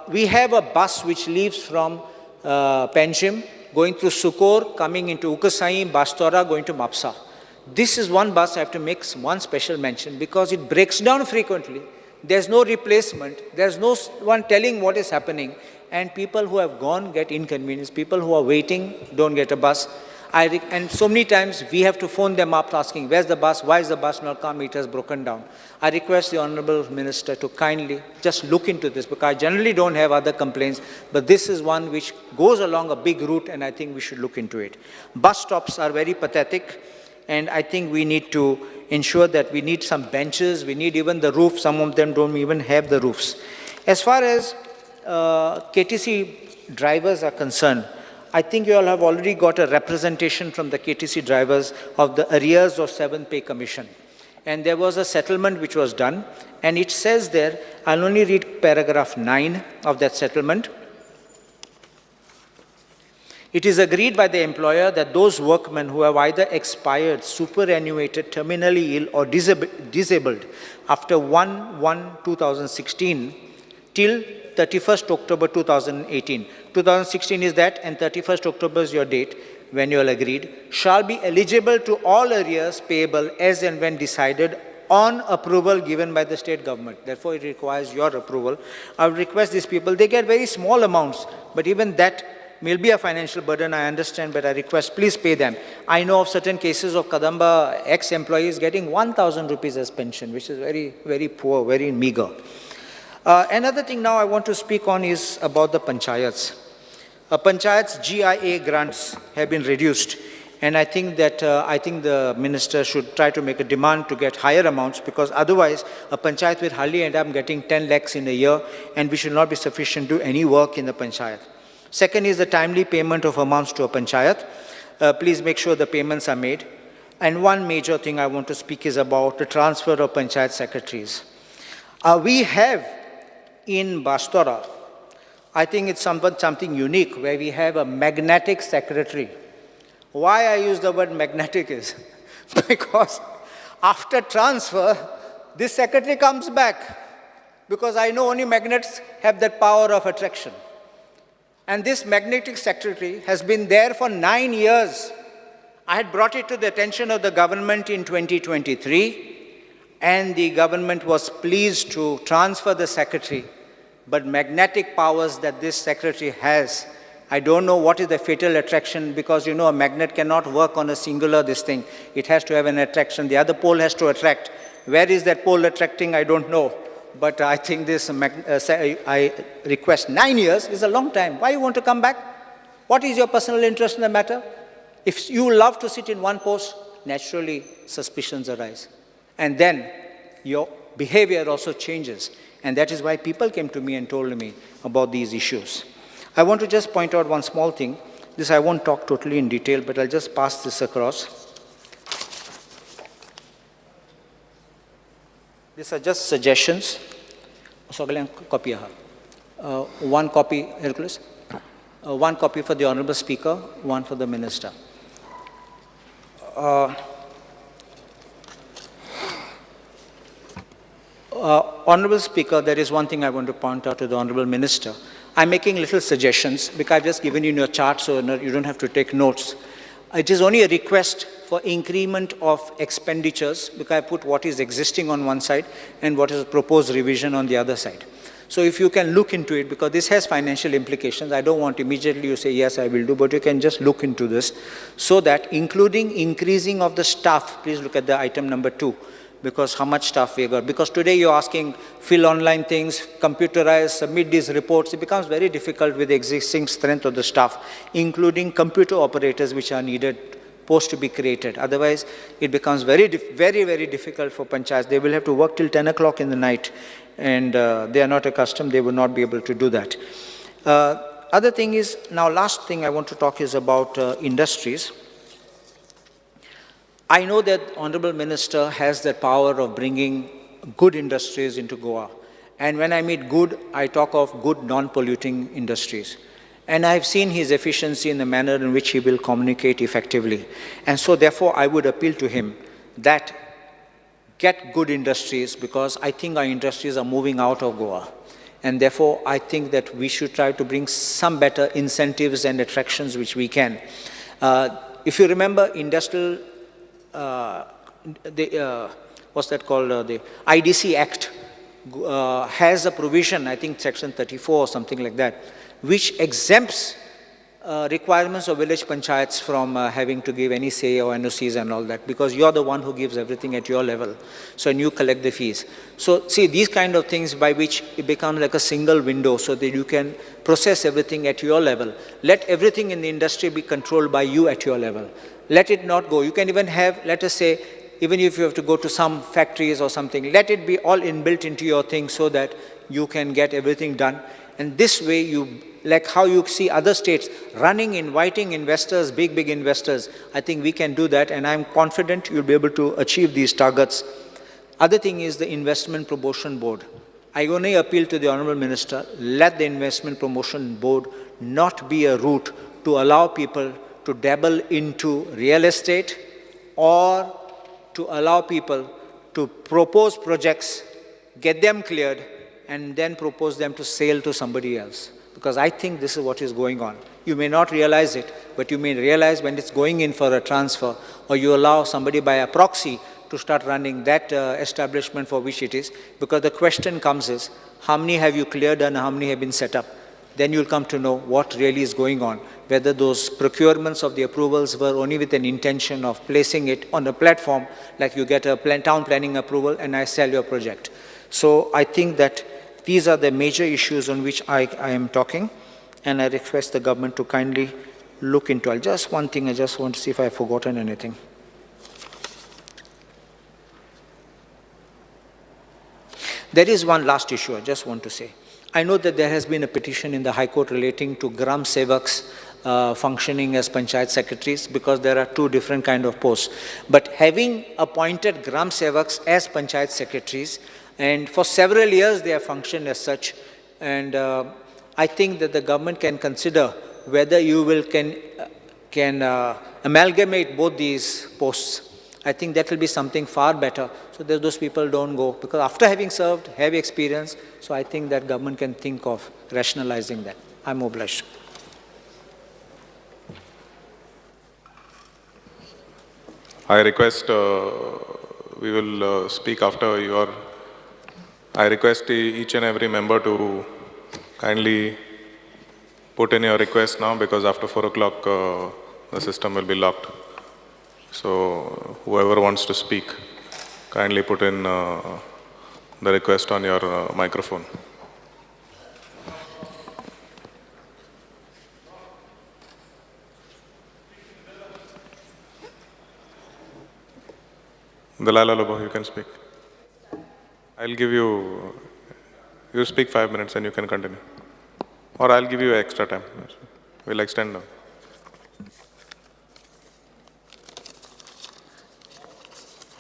we have a bus which leaves from Panchim, going through Sukor, coming into Ukasai, Bastora, going to Mapsa. This is one bus I have to make one special mention, because it breaks down frequently. There's no replacement. There's no one telling what is happening. And people who have gone get inconvenienced. People who are waiting don't get a bus. And so many times we have to phone them up asking, where's the bus? Why is the bus not come? It has broken down. I request the Honorable Minister to kindly just look into this, because I generally don't have other complaints, but this is one which goes along a big route, and I think we should look into it. Bus stops are very pathetic, and I think we need to ensure that we need some benches, we need even the roof. Some of them don't even have the roofs. As far as KTC drivers are concerned, I think you all have already got a representation from the KTC drivers of the arrears of 7th Pay Commission. And there was a settlement which was done, and it says there, I'll only read paragraph 9 of that settlement. It is agreed by the employer that those workmen who have either expired, superannuated, terminally ill, or disabled after 1/1/2016 till 31st October 2018. 2016 is that, and 31st October is your date when you all agreed, shall be eligible to all arrears payable as and when decided on approval given by the state government. Therefore, it requires your approval. I would request these people, they get very small amounts, but even that will be a financial burden, I understand, but I request, please pay them. I know of certain cases of Kadamba ex-employees getting 1,000 rupees as pension, which is very, very poor, very meager. Another thing now I want to speak on is about the panchayats. Panchayats GIA grants have been reduced, and I think that the minister should try to make a demand to get higher amounts, because otherwise a panchayat will hardly end up getting 10 lakhs in a year, and we should not be sufficient to do any work in the panchayat. Second is the timely payment of amounts to a panchayat. Please make sure the payments are made. And one major thing I want to speak is about the transfer of panchayat secretaries. We have in Bastora, I think it's something unique, where we have a magnetic secretary. Why I use the word magnetic is because after transfer, this secretary comes back, because I know only magnets have that power of attraction. And this magnetic secretary has been there for 9 years. I had brought it to the attention of the government in 2023, and the government was pleased to transfer the secretary. But magnetic powers that this secretary has, I don't know what is the fatal attraction, because you know a magnet cannot work on a singular this thing. It has to have an attraction. The other pole has to attract. Where is that pole attracting? I don't know. But I think this, I request 9 years is a long time. Why you want to come back? What is your personal interest in the matter? If you love to sit in one post, naturally suspicions arise. And then your behavior also changes. And that is why people came to me and told me about these issues. I want to just point out one small thing. This I won't talk totally in detail, but I'll just pass this across. These are just suggestions. One copy, Hercules. One copy for the Honorable Speaker, one for the Minister. Honorable Speaker, there is one thing I want to point out to the Honorable Minister. I'm making little suggestions because I've just given you your chart so you don't have to take notes. It is only a request for increment of expenditures because I put what is existing on one side and what is a proposed revision on the other side. So if you can look into it, because this has financial implications, I don't want immediately you say, yes, I will do, but you can just look into this so that including increasing of the staff, please look at the item number 2, because how much staff we got. Because today you're asking, fill online things, computerize, submit these reports. It becomes very difficult with the existing strength of the staff, including computer operators which are needed, posts to be created. Otherwise, it becomes very, very difficult for panchayats. They will have to work till 10 o'clock in the night, and they are not accustomed. They will not be able to do that. Other thing is, now last thing I want to talk is about industries. I know that Honorable Minister has the power of bringing good industries into Goa. And when I mean good, I talk of good non-polluting industries. And I've seen his efficiency in the manner in which he will communicate effectively. And so therefore, I would appeal to him that get good industries, because I think our industries are moving out of Goa. And therefore, I think that we should try to bring some better incentives and attractions which we can. If you remember, industrial what's that called? The IDC Act has a provision, I think section 34 or something like that, which exempts requirements of village panchayats from having to give any say or NOCs and all that, because you're the one who gives everything at your level. So, and you collect the fees. So, see, these kind of things by which it becomes like a single window so that you can process everything at your level. Let everything in the industry be controlled by you at your level. Let it not go. You can even have, let us say, even if you have to go to some factories or something, let it be all inbuilt into your thing so that you can get everything done. And this way, you, like how you see other states running, inviting investors, big investors, I think we can do that, and I'm confident you'll be able to achieve these targets. Other thing is the Investment Promotion Board. I only appeal to the Honorable Minister, let the Investment Promotion Board not be a route to allow people to dabble into real estate or to allow people to propose projects, get them cleared, and then propose them to sale to somebody else. Because I think this is what is going on. You may not realize it, but you may realize when it's going in for a transfer, or you allow somebody by a proxy to start running that establishment for which it is, because the question comes is, how many have you cleared and how many have been set up? Then you'll come to know what really is going on, whether those procurements of the approvals were only with an intention of placing it on a platform, like you get a town planning approval and I sell your project. So I think that these are the major issues on which I am talking, and I request the government to kindly look into. Just one thing, I just want to see if I've forgotten anything. There is one last issue I just want to say. I know that there has been a petition in the High Court relating to Gram Sevaks functioning as Panchayat secretaries, because there are two different kind of posts. But having appointed Gram Sevaks as Panchayat secretaries, and for several years they have functioned as such, and I think that the government can consider whether you will can amalgamate both these posts. I think that will be something far better, so that those people don't go, because after having served, heavy experience, so I think that government can think of rationalizing that. I'm obliged. I request, we will speak after your, I request each and every member to kindly put in your request now, because after 4 o'clock the system will be locked. So whoever wants to speak, kindly put in the request on your microphone. Dalal Lobo, you can speak. I'll give you speak 5 minutes and you can continue. Or I'll give you extra time. We'll extend now.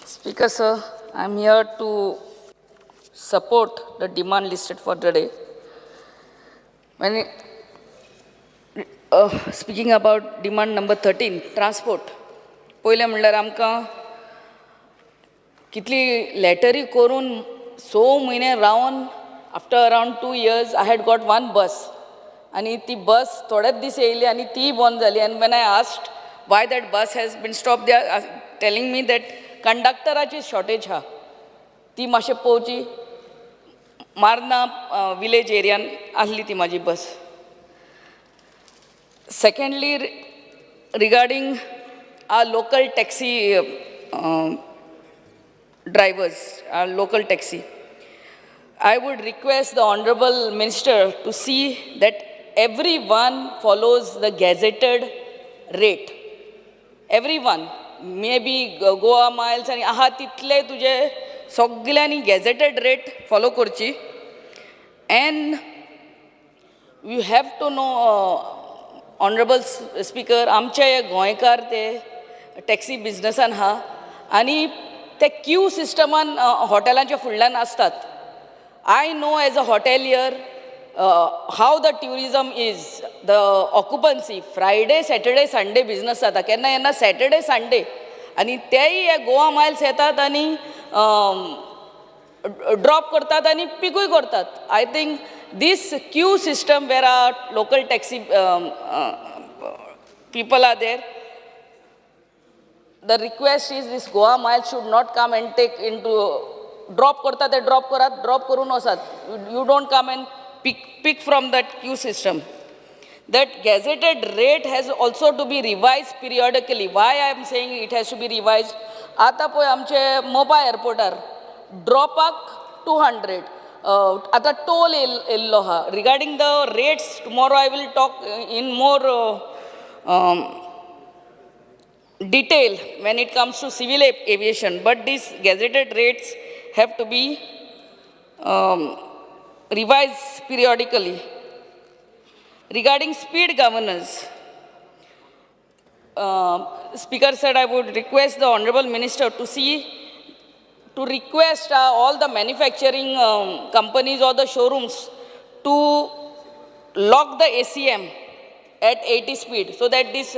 Speaker sir, I'm here to support the demand listed for today. When speaking about demand number 13, transport. पयलें म्हणल्यार आमकां कितली लॅटरी करून 6 म्हयने Ravan after around 2 years I had got 1 बस आनी ती बस थोडेच दीस येयली आनी ती बंद जाली आनी when I asked why that bus has been stop they are telling me that कंडक्टराची शॉर्टेज आहा ती मातशें पळोवची मारना विलेज एरियान आहली ती म्हाजी बस. Secondly regarding our local taxi drivers, our local taxi. I would request the Honorable Minister to see that everyone follows the gazetted rate. Everyone, maybe Goa miles and aha title tuje सगळ्यांनी gazetted rate follow करची. And you have to know, Honorable Speaker, आमचे गोंयकार ते taxi बिजनसान आहा आनी ते Q सिस्टमान हॉटेलांच्या फुडल्यान असतात. I know as a hotelier how the tourism is the occupancy Friday Saturday Sunday business जाता केन्ना केन्ना सॅटर्डे संडे आनी तेय हे गोवा मायल्स येतात आनी ड्रॉप करतात आनी पिकूय करतात. I think this queue system where our local taxi people are there, the request is this Goa mile should not come and take into drop korta te drop korat drop korun osat. You don't come and pick from that queue system. That gazetted rate has also to be revised periodically. Why I am saying it has to be revised? Ata poy amche Mopa airportar dropak 200. आता toll yellow हा. Regarding the rates, tomorrow I will talk in more detail when it comes to civil aviation. But these gazetted rates have to be revised periodically. Regarding speed governors, Speaker said I would request the Honorable Minister to request all the manufacturing companies or the showrooms to lock the ACM at 80 speed so that this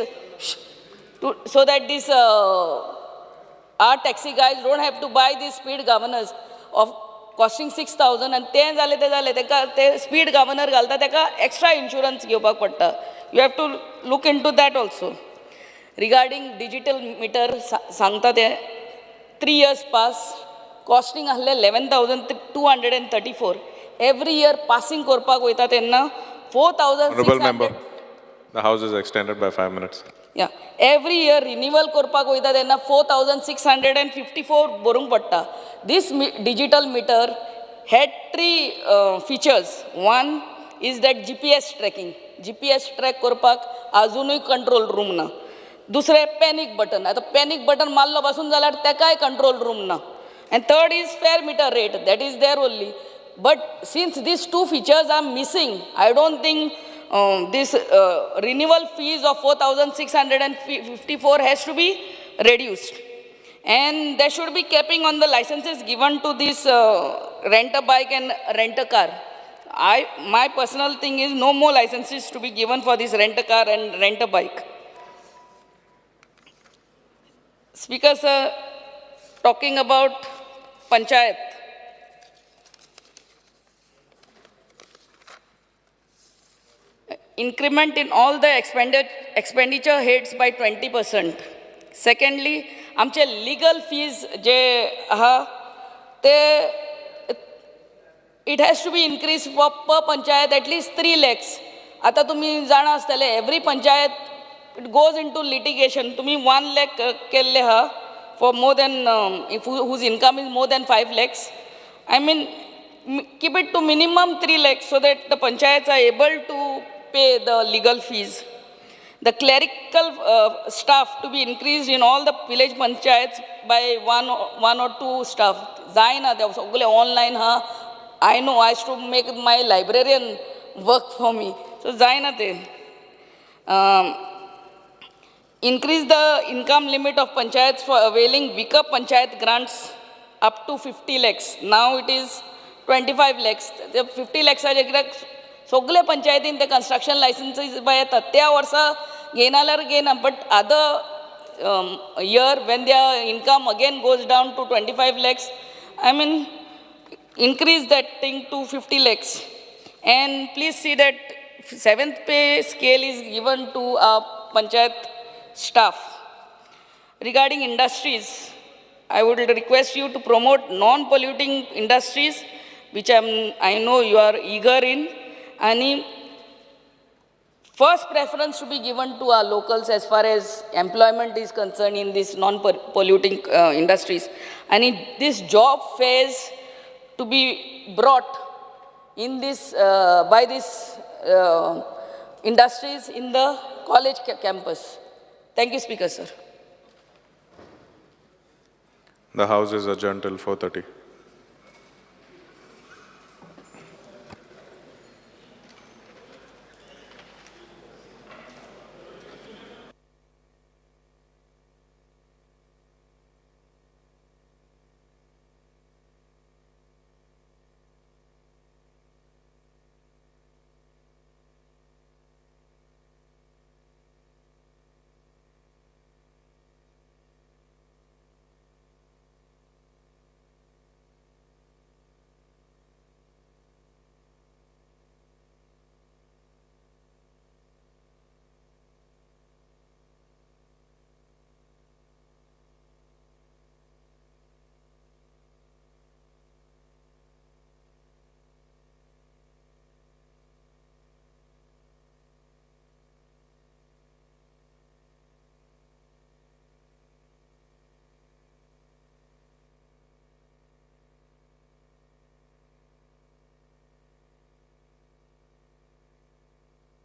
our taxi guys don't have to buy these speed governors of costing 6,000 and ते जाले तेका ते speed governor घालता तेका extra insurance घेवपाक पडटा. You have to look into that also. Regarding digital meter सांगता ते 3 years pass costing ahले 11,234. Every year passing korpak वयता तेन्ना 4,600. Honorable member, the house is extended by 5 minutes. Yeah, every year renewal korpak वयता तेन्ना 4,654 बरोवंक पडटा. This digital meter had 3 features. One is that GPS tracking. GPS track korpak ajunuy control room ना. दुसरे panic button. आता panic button मारलो पासून जाल्यार तेकाय control room ना. And third is fare meter rate, that is there only. But since these 2 features are missing, I don't think this renewal fees of 4,654 has to be reduced. And there should be capping on the licenses given to this rent a bike and rent a car. My personal thing is no more licenses to be given for this rent a car and rent a bike. Speaker sir, talking about Panchayat. Increment in all the expenditure heads by 20%. Secondly, आमचे legal fees जे आहा ते it has to be increased for per panchayat at least 3 lakhs. आता तुम्ही जाणा आसतले every panchayat it goes into litigation. तुम्ही 1 lakh केल्ले हा for more than whose income is more than 5 lakhs. I mean, keep it to minimum 3 lakhs so that the panchayats are able to pay the legal fees. The clerical staff to be increased in all the village panchayats by one or two staff. Zaina, they are online. I know I used to make my librarian work for me. So Zaina they. Increase the income limit of panchayats for availing weaker panchayat grants up to 50 lakhs. Now it is 25 lakhs. The 50 lakhs are सगळे पंचायतीन ते construction licenses by येतात त्या वर्सा घेनाल्यार घेना but other year when their income again goes down to 25 lakhs, I mean, increase that thing to 50 lakhs. And please see that 7th pay scale is given to our Panchayat staff. Regarding industries, I would request you to promote non-polluting industries, which I know you are eager in. And first preference to be given to our locals as far as employment is concerned in these non-polluting industries. And this job phase to be brought in this, by these industries in the college campus. Thank you, Speaker, sir. The House is adjourned till 4:30.